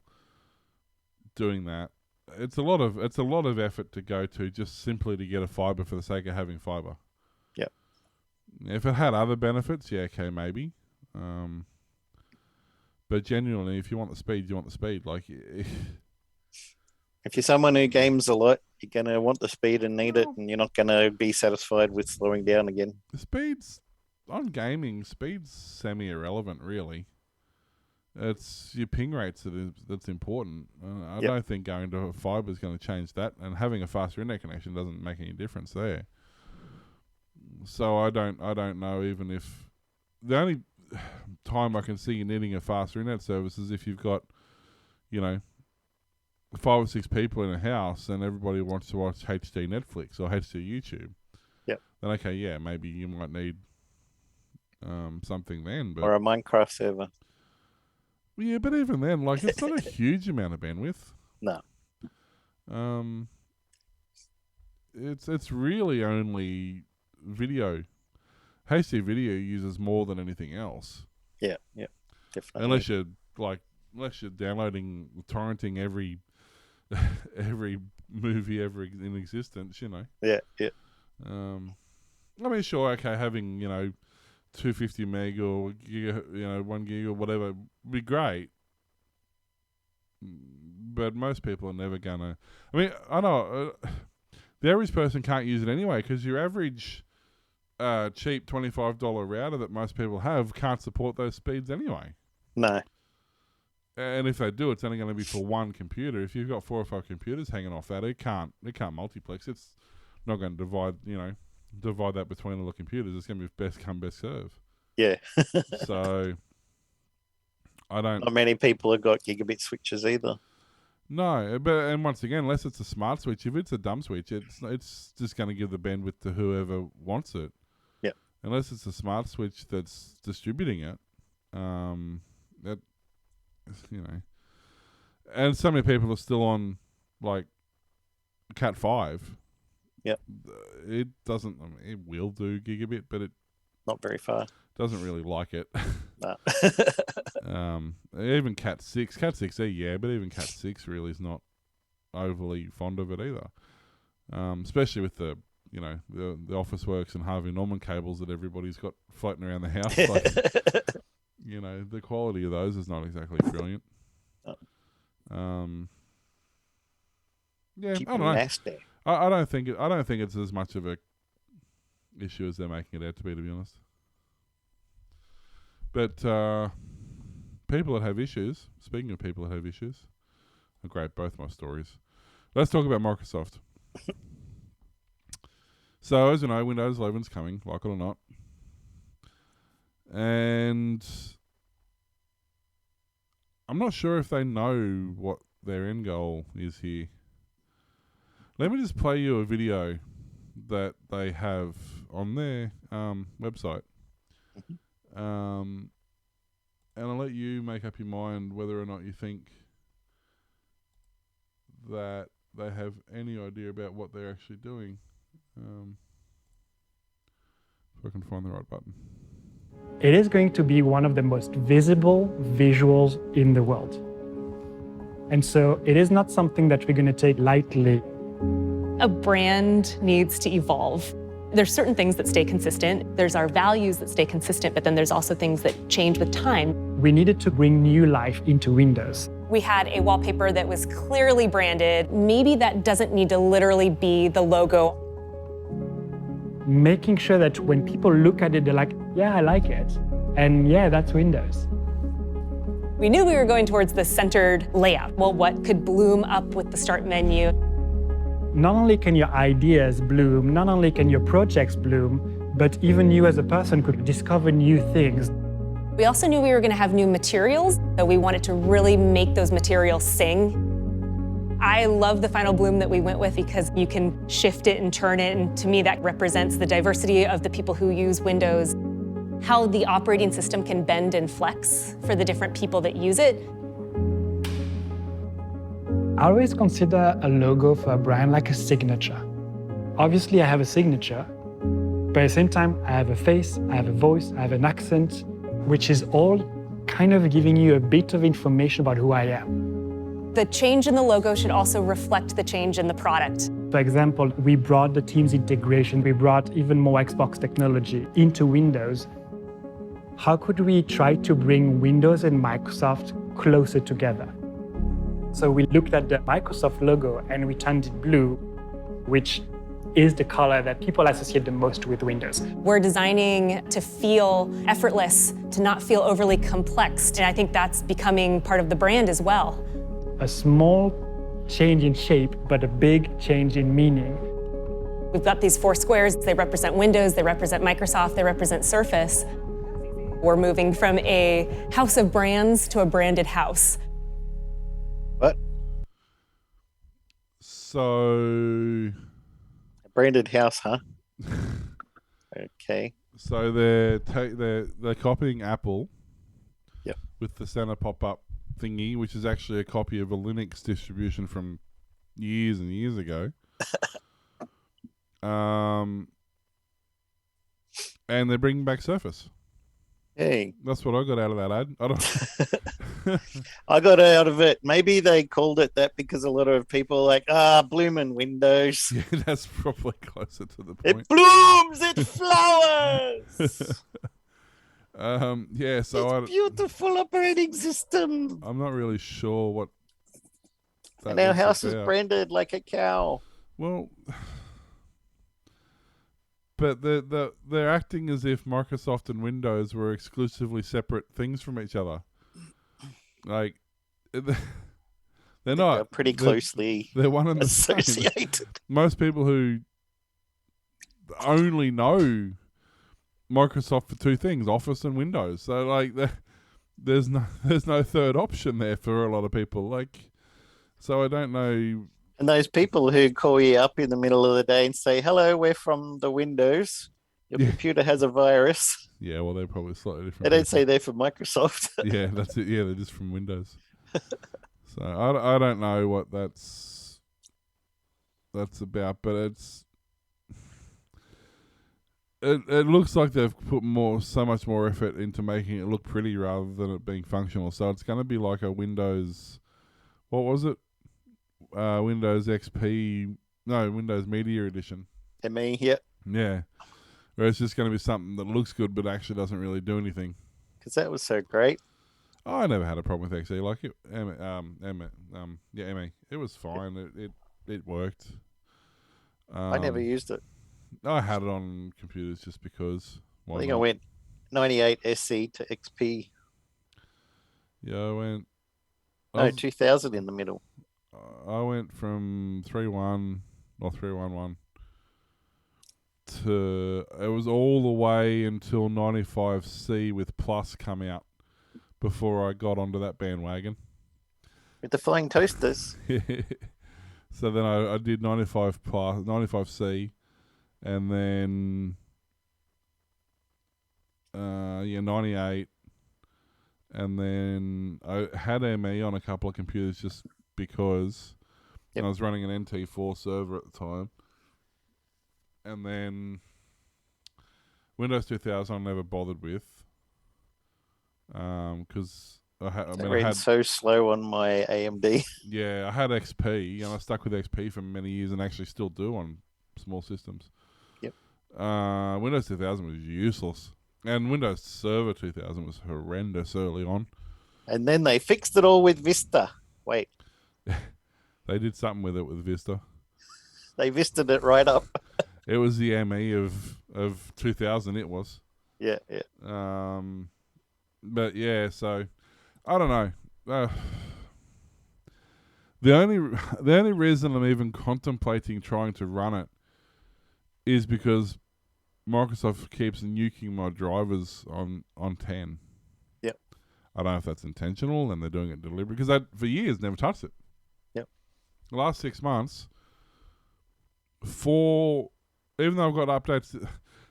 doing that. It's a lot of effort to go to just simply to get a fibre for the sake of having fibre. Yep. If it had other benefits, yeah, okay, maybe. But genuinely, if you want the speed, you want the speed. Like, if you're someone who games a lot, you're going to want the speed and need it, and you're not going to be satisfied with slowing down again. The speed's semi-irrelevant, really. It's your ping rates that's important. I don't think going to fibre is going to change that, and having a faster internet connection doesn't make any difference there. So I don't know, even if the only time I can see you needing a faster internet service is if you've got 5 or 6 people in a house and everybody wants to watch HD Netflix or HD YouTube. Yep. Then okay, yeah, maybe you might need something then, but or a Minecraft server. Yeah, but even then, like, it's not a huge amount of bandwidth. No. It's really only video. HD video uses more than anything else. Yeah, definitely. Unless you're downloading, torrenting every movie ever in existence, Yeah. I mean, sure, okay, having 250 meg or 1 gig or whatever would be great, but most people are never gonna. I mean, I know the average person can't use it anyway because your average cheap $25 router that most people have can't support those speeds anyway. No. And if they do, it's only going to be for one computer. If you've got 4 or 5 computers hanging off that, it can't multiplex. It's not going to divide that between all the computers. It's going to be best come, best serve. Yeah. So not many people have got gigabit switches either. No, and once again, unless it's a smart switch, if it's a dumb switch, it's just going to give the bandwidth to whoever wants it. Yeah. Unless it's a smart switch that's distributing it, that and so many people are still on like Cat 5. Yep. It doesn't. I mean, it will do gigabit, but it not very far. Doesn't really like it. No. Even Cat 6, yeah, but even Cat 6 really is not overly fond of it either. Especially with the you know, the Officeworks and Harvey Norman cables that everybody's got floating around the house. Like, you know, the quality of those is not exactly brilliant. Yeah, Keep I don't your know. ass there. I don't think it's as much of a issue as they're making it out to be honest. But people that have issues. Speaking of people that have issues, are great. Both my stories. Let's talk about Microsoft. So as you know, Windows 11's coming, like it or not, and I'm not sure if they know what their end goal is here. Let me just play you a video that they have on their website. And I'll let you make up your mind whether or not you think that they have any idea about what they're actually doing. If I can find the right button. It is going to be one of the most visible visuals in the world. And so it is not something that we're going to take lightly. A brand needs to evolve. There's certain things that stay consistent. There's our values that stay consistent, but then there's also things that change with time. We needed to bring new life into Windows. We had a wallpaper that was clearly branded. Maybe that doesn't need to literally be the logo. Making sure that when people look at it, they're like, yeah, I like it. And yeah, that's Windows. We knew we were going towards the centered layout. Well, what could bloom up with the start menu? Not only can your ideas bloom, not only can your projects bloom, but even you as a person could discover new things. We also knew we were going to have new materials, so we wanted to really make those materials sing. I love the final bloom that we went with because you can shift it and turn it, and to me that represents the diversity of the people who use Windows, how the operating system can bend and flex for the different people that use it. I always consider a logo for a brand like a signature. Obviously, I have a signature, but at the same time, I have a face, I have a voice, I have an accent, which is all kind of giving you a bit of information about who I am. The change in the logo should also reflect the change in the product. For example, we brought the Teams integration, we brought even more Xbox technology into Windows. How could we try to bring Windows and Microsoft closer together? So we looked at the Microsoft logo and we turned it blue, which is the color that people associate the most with Windows. We're designing to feel effortless, to not feel overly complex, and I think that's becoming part of the brand as well. A small change in shape, but a big change in meaning. We've got these four squares. They represent Windows, they represent Microsoft, they represent Surface. We're moving from a house of brands to a branded house. What? So, A branded house, huh? Okay. so they're copying Apple. Yep. With the center pop-up thingy, which is actually a copy of a Linux distribution from years and years ago. And they're bringing back Surface. Hey, That's what I got out of that ad. I don't. I got out of it. Maybe they called it that because a lot of people are like, bloomin' Windows. Yeah, that's probably closer to the point. It blooms, it flowers. Yeah, so It's beautiful operating system. I'm not really sure what. That And our looks house is about. branded like a cow. Well, but they're acting as if Microsoft and Windows were exclusively separate things from each other. Like, they're not. They're pretty closely They're one and the same. associated. Most people who only know Microsoft for two things, Office and Windows. So like there's no third option there for a lot of people. Like, so I don't know. And those people who call you up in the middle of the day and say, hello, we're from the Windows. Your Yeah. computer has a virus. Yeah, well, they're probably slightly different. They don't people. say they're from Microsoft. Yeah, that's it. Yeah, they're just from Windows. So I don't know what that's about, but it looks like they've put so much more effort into making it look pretty rather than it being functional. So it's going to be like a Windows, what was it? Windows XP, no, Windows Media Edition. ME, yeah, Yeah. Where it's just going to be something that looks good but actually doesn't really do anything. because that was so great. I never had a problem with XE. Like it, ME. It was fine. It worked. I never used it. I had it on computers just because. I think I went 98 SE to XP. Yeah, I went. No, 2000 in the middle. I went from 3.1 or 3.11 to it was all the way until 95C with Plus come out before I got onto that bandwagon. With the flying toasters. So then I did 95 plus 95C, and then 98, and then I had ME on a couple of computers just because. Yep. And I was running an NT4 server at the time. And then Windows 2000 I never bothered with. Because I ran so slow on my AMD. Yeah, I had XP, and I stuck with XP for many years and actually still do on small systems. Yep. Windows 2000 was useless. And Windows Server 2000 was horrendous early on. And then they fixed it all with Vista. Wait. They did something with it with Vista. They Vistaed it right up. It was the ME of 2000, it was. Yeah, yeah. But yeah, so I don't know. The only reason I'm even contemplating trying to run it is because Microsoft keeps nuking my drivers on 10. Yep. I don't know if that's intentional and they're doing it deliberately because they for years never touched it. Yep. The last 6 months, even though I've got updates,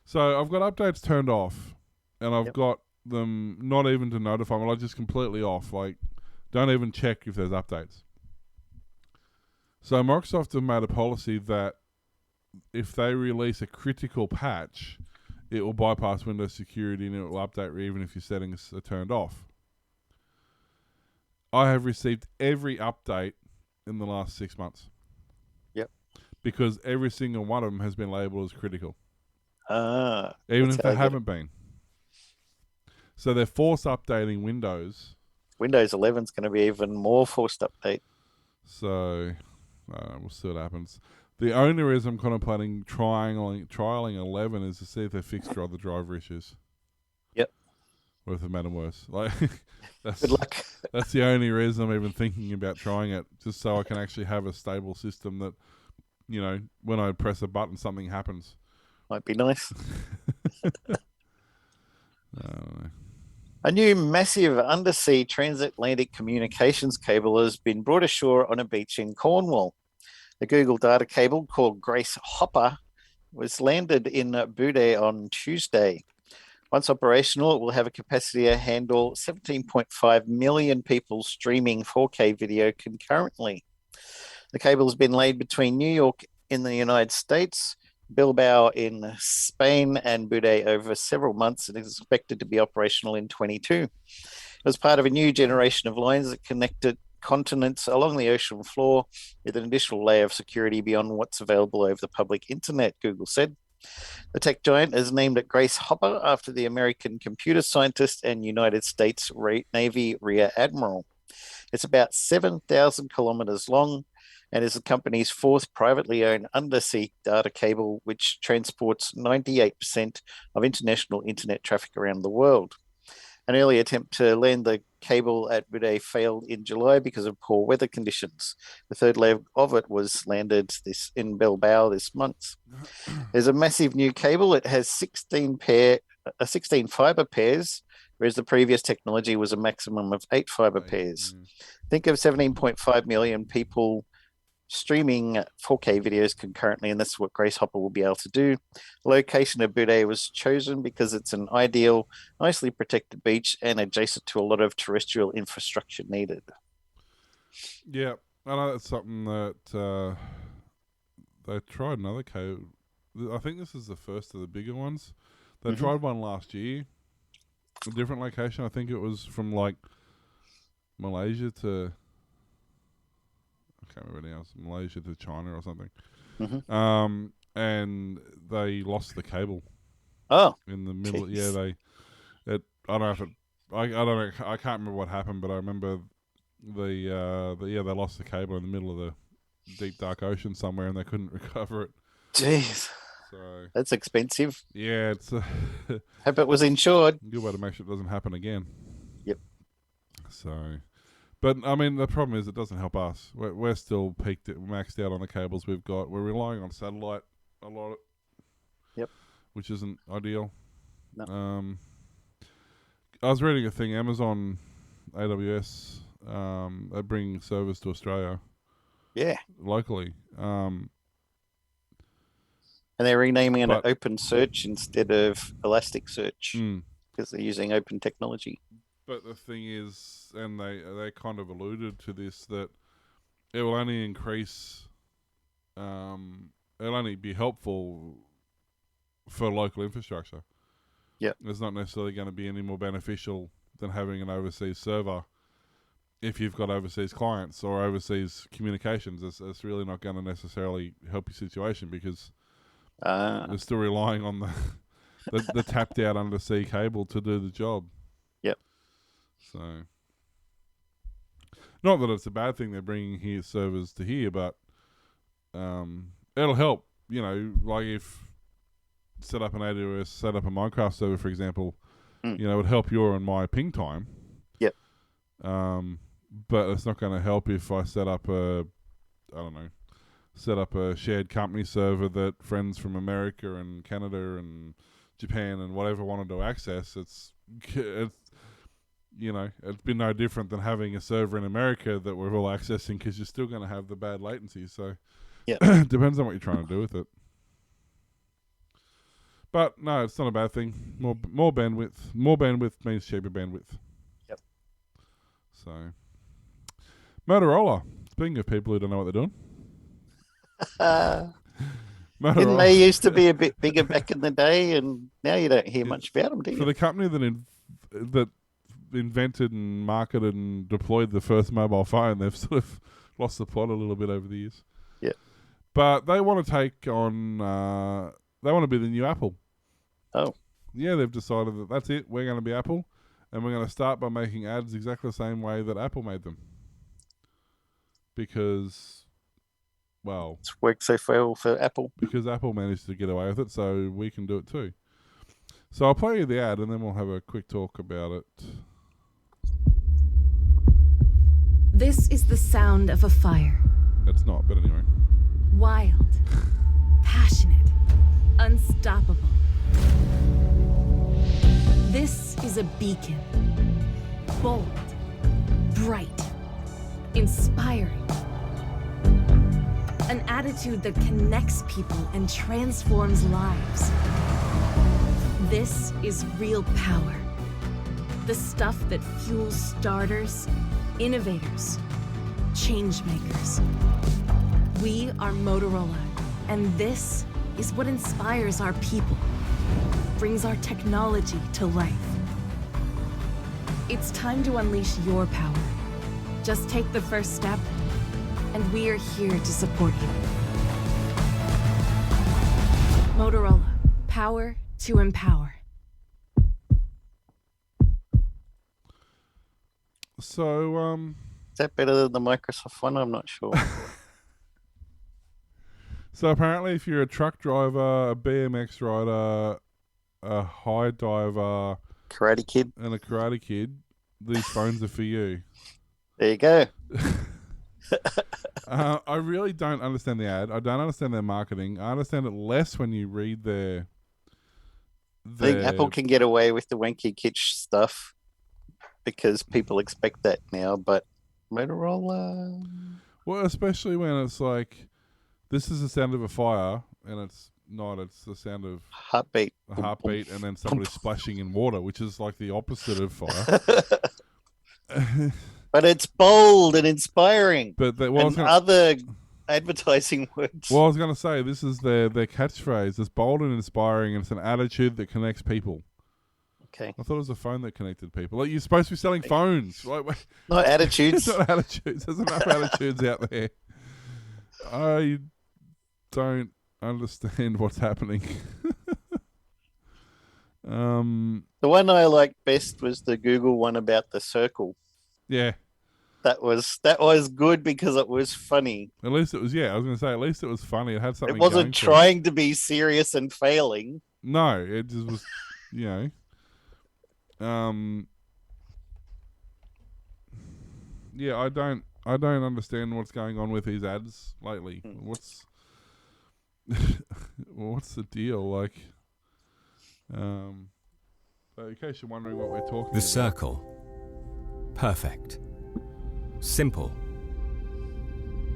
so I've got updates turned off, and I've got them not even to notify me, like just completely off. Like, don't even check if there's updates. So Microsoft have made a policy that if they release a critical patch, it will bypass Windows security and it will update even if your settings are turned off. I have received every update in the last 6 months. Yep. Because every single one of them has been labelled as critical. Even if they haven't been. So they're force updating Windows. Windows 11 is going to be even more forced update. So we'll see what happens. The only reason I'm contemplating trialing 11 is to see if they fixed other driver issues. Yep. Or if they made them worse. Like, good luck. That's the only reason I'm even thinking about trying it, just so I can actually have a stable system that, you know, when I press a button, something happens. Might be nice. I don't know. A new massive undersea transatlantic communications cable has been brought ashore on a beach in Cornwall. The Google data cable, called Grace Hopper, was landed in Bude on Tuesday. Once operational, it will have a capacity to handle 17.5 million people streaming 4K video concurrently. The cable has been laid between New York in the United States, Bilbao in Spain, and Bude over several months and is expected to be operational in 2022. It was part of a new generation of lines that connected continents along the ocean floor with an additional layer of security beyond what's available over the public internet, Google said. The tech giant is named Grace Hopper after the American computer scientist and United States Navy Rear Admiral. It's about 7,000 kilometers long and is the company's fourth privately owned undersea data cable, which transports 98% of international internet traffic around the world. An early attempt to land the cable at Bude failed in July because of poor weather conditions. The third leg of it was landed in Bilbao this month. There's a massive new cable. It has 16 fiber pairs, whereas the previous technology was a maximum of 8 fiber pairs. Think of 17.5 million people streaming 4K videos concurrently, and that's what Grace Hopper will be able to do. The location of Bude was chosen because it's an ideal, nicely protected beach and adjacent to a lot of terrestrial infrastructure needed. Yeah, I know that's something that they tried another cable. I think this is the first of the bigger ones. They tried one last year, a different location. I think it was from like Malaysia to... I can't remember now. Malaysia to China or something. and they lost the cable Oh, in the middle. jeez. I don't know if it. I don't know. I can't remember what happened, but I remember they lost the cable in the middle of the deep dark ocean somewhere, and they couldn't recover it. Jeez, So that's expensive. yeah, it's a Hope it was insured. good way to make sure it doesn't happen again. Yep. So, but I mean, the problem is it doesn't help us. We're still maxed out on the cables we've got. We're relying on satellite a lot. Yep. Which isn't ideal. No. I was reading a thing. Amazon, AWS, they bring servers to Australia Yeah. locally. And they're renaming it But- Open Search instead of Elasticsearch Mm. because they're using open technology. But the thing is, and they kind of alluded to this, that it will only increase, it'll only be helpful for local infrastructure. Yeah. It's not necessarily going to be any more beneficial than having an overseas server if you've got overseas clients or overseas communications. It's really not going to necessarily help your situation because you're still relying on the tapped out undersea cable to do the job. Yep. So, not that it's a bad thing they're bringing here servers to here, but it'll help. You know, like if set up an AWS, set up a Minecraft server, for example, you know, it would help your and my ping time. Yep. But it's not going to help if I set up a shared company server that friends from America and Canada and Japan and whatever wanted to access. It's you know, it's been no different than having a server in America that we're all accessing because you're still going to have the bad latency. So Yep. depends on what you're trying to do with it. But no, it's not a bad thing. More bandwidth. More bandwidth means cheaper bandwidth. Yep. So, Motorola. Speaking of people who don't know what they're doing, Didn't Motorola, they used to be a bit bigger back in the day, and now you don't hear much about them, do for you? the company that invented and marketed and deployed the first mobile phone, they've sort of lost the plot a little bit over the years. Yeah. But they want to take on. They want to be the new Apple. Oh. Yeah, they've decided that that's it. We're going to be Apple, and we're going to start by making ads exactly the same way that Apple made them. Because, well, It's worked so well for Apple. because Apple managed to get away with it, so we can do it too. So I'll play you the ad, and then we'll have a quick talk about it. This is the sound of a fire. It's not, but anyway. Wild, passionate, unstoppable. This is a beacon. Bold, bright, inspiring. An attitude that connects people and transforms lives. This is real power. The stuff that fuels starters, innovators, change makers. We are Motorola, and this is what inspires our people, brings our technology to life. It's time to unleash your power. Just take the first step, and we are here to support you. Motorola, power to empower. So, Is that better than the Microsoft one? I'm not sure. So apparently, if you're a truck driver, a BMX rider, a high diver, Karate Kid. and a karate kid, these phones are for you. There you go. I really don't understand the ad. I don't understand their marketing. I understand it less when you read their. I think Apple can get away with the wanky kitsch stuff because people expect that now, but Motorola. Well, especially when it's like, this is the sound of a fire, and it's not. It's the sound of Heartbeat. a heartbeat, and then somebody splashing in water, which is like the opposite of fire. But it's bold and inspiring. But And other advertising words. Well, I was going to say, this is their catchphrase. It's bold and inspiring, and it's an attitude that connects people. Okay. I thought it was a phone that connected people. Like, you're supposed to be selling phones. Like, Not attitudes. it's not attitudes. There's enough attitudes out there. I don't understand what's happening. The one I liked best was the Google one about the circle. Yeah. That was good because it was funny. At least it was. Yeah, I was going to say. At least it was funny. It had something. It wasn't going for trying to be serious and failing. No, it just was. Yeah, I don't understand what's going on with these ads lately. What's the deal? Like, in case you're wondering what we're talking about. The circle. Perfect. Simple.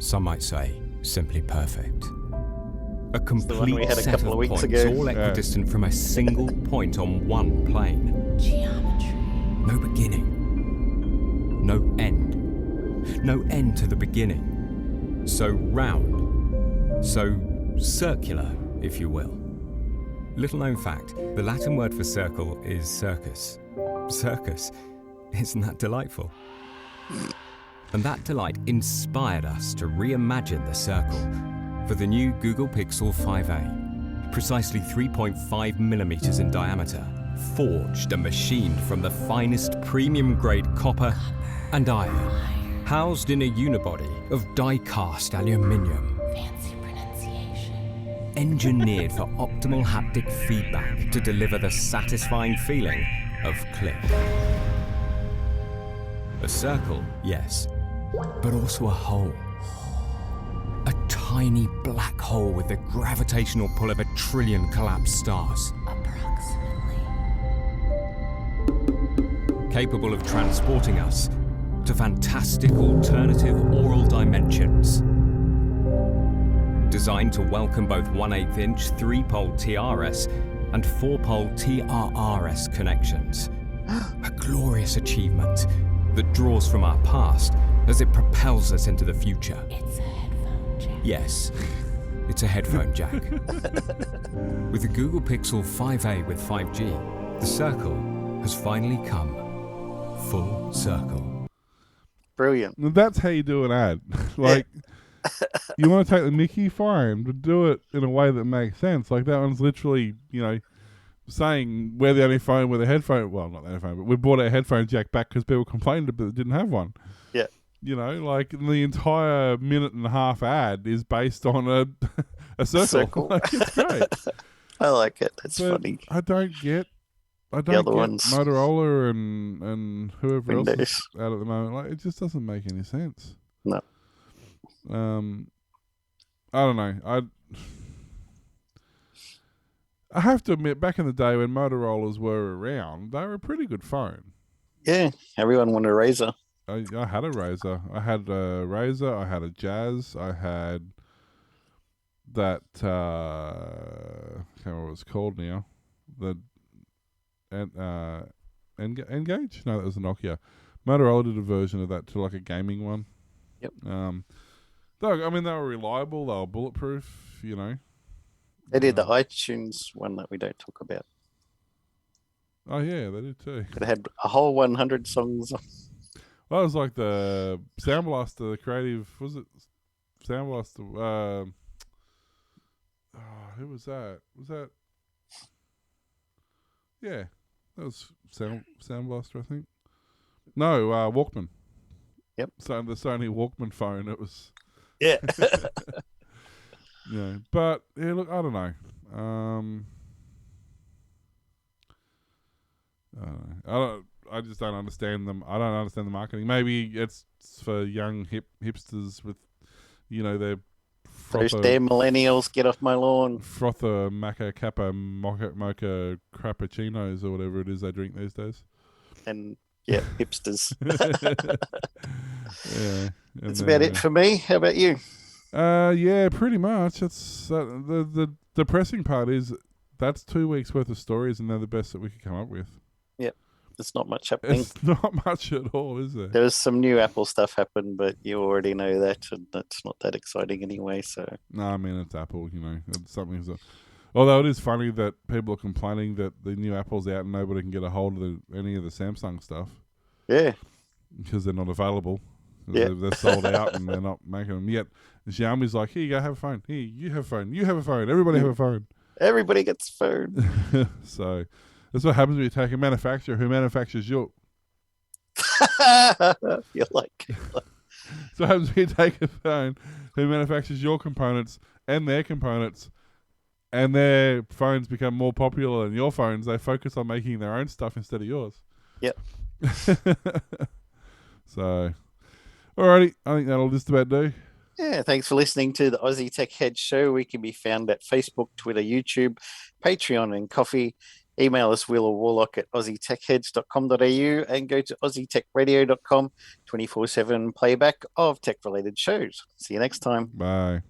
Some might say simply perfect. A the one complete we had a set couple of of weeks points, ago. all equidistant from a single point on one plane. Geometry. No beginning. No end. No end to the beginning. So round. So circular, if you will. Little known fact, the Latin word for circle is circus. Circus. Isn't that delightful? And that delight inspired us to reimagine the circle for the new Google Pixel 5a. Precisely 3.5 millimeters in diameter, forged and machined from the finest premium-grade copper and iron, housed in a unibody of die-cast aluminium. Fancy pronunciation. Engineered for optimal haptic feedback to deliver the satisfying feeling of click. A circle, yes, but also a hole. A tiny black hole with the gravitational pull of 1 trillion collapsed stars. Approximately. Capable of transporting us to fantastic alternative aural dimensions. Designed to welcome both 1/8 inch 3-pole TRS and 4-pole TRRS connections. A glorious achievement that draws from our past as it propels us into the future. It's a headphone jack. Yes, it's a headphone jack. With the Google Pixel 5a with 5G, the circle has finally come full circle. Brilliant. That's how you do an ad. Like, you want to take the mickey, fine, but do it in a way that makes sense. Like, that one's literally, saying we're the only phone with a headphone. Well, not the only phone, but we brought a headphone jack back because people complained that it didn't have one. Yeah. Like the entire 1.5-minute ad is based on a circle. Like, it's great. I like it. It's But funny. I don't get other ones. Motorola and whoever else Windows. is out at the moment. Like, it just doesn't make any sense. No. I don't know. I have to admit, back in the day when Motorola's were around, they were a pretty good phone. Yeah, everyone wanted a Razor. I had a Razor. I had a Razor. I had a Jazz. I had that. I can't remember what it's called now. The Engage? No, that was a Nokia. Motorola did a version of that to like a gaming one. Yep. They were reliable. They were bulletproof. They did the iTunes one that we don't talk about. Oh yeah, they did too. It had a whole 100 songs. Well, that was like the Sound Blaster, the creative. Was it Sound Blaster? Who was that? Was that? Yeah, that was Sound Blaster, I think. No, Walkman. Yep. So the Sony Walkman phone. It was. Yeah. But yeah, look, I don't know. I just don't understand them. I don't understand the marketing. Maybe it's for young hipsters with, their Those frother, damn millennials, get off my lawn. frother maca kappa mocha crappuccinos or whatever it is they drink these days. And yeah, hipsters. Yeah, That's about it for me. How about you? Yeah, pretty much. It's the depressing part is that's 2 weeks worth of stories, and they're the best that we could come up with. Yep. There's not much happening. It's not much at all, is there? There was some new Apple stuff happen, but you already know that, and that's not that exciting anyway. So No, I mean, it's Apple, It's something that, although it is funny that people are complaining that the new Apple's out and nobody can get a hold of any of the Samsung stuff yeah, because they're not available. Yeah. They're sold out and they're not making them yet. Xiaomi's like, here you go, have a phone. Here, you have a phone. You have a phone. Everybody have a phone. Everybody gets a phone. So that's what happens when you take a manufacturer who manufactures your. You're like, So what happens when you take a phone who manufactures your components and their components, and their phones become more popular than your phones. They focus on making their own stuff instead of yours. Yep. So, alrighty, I think that'll just about do. yeah, thanks for listening to the Aussie Tech Head Show. We can be found at Facebook, Twitter, YouTube, Patreon, and Coffee. Email us, wheelerwarlock at aussietechheads.com.au and go to aussietechradio.com, 24/7 playback of tech-related shows. See you next time. Bye.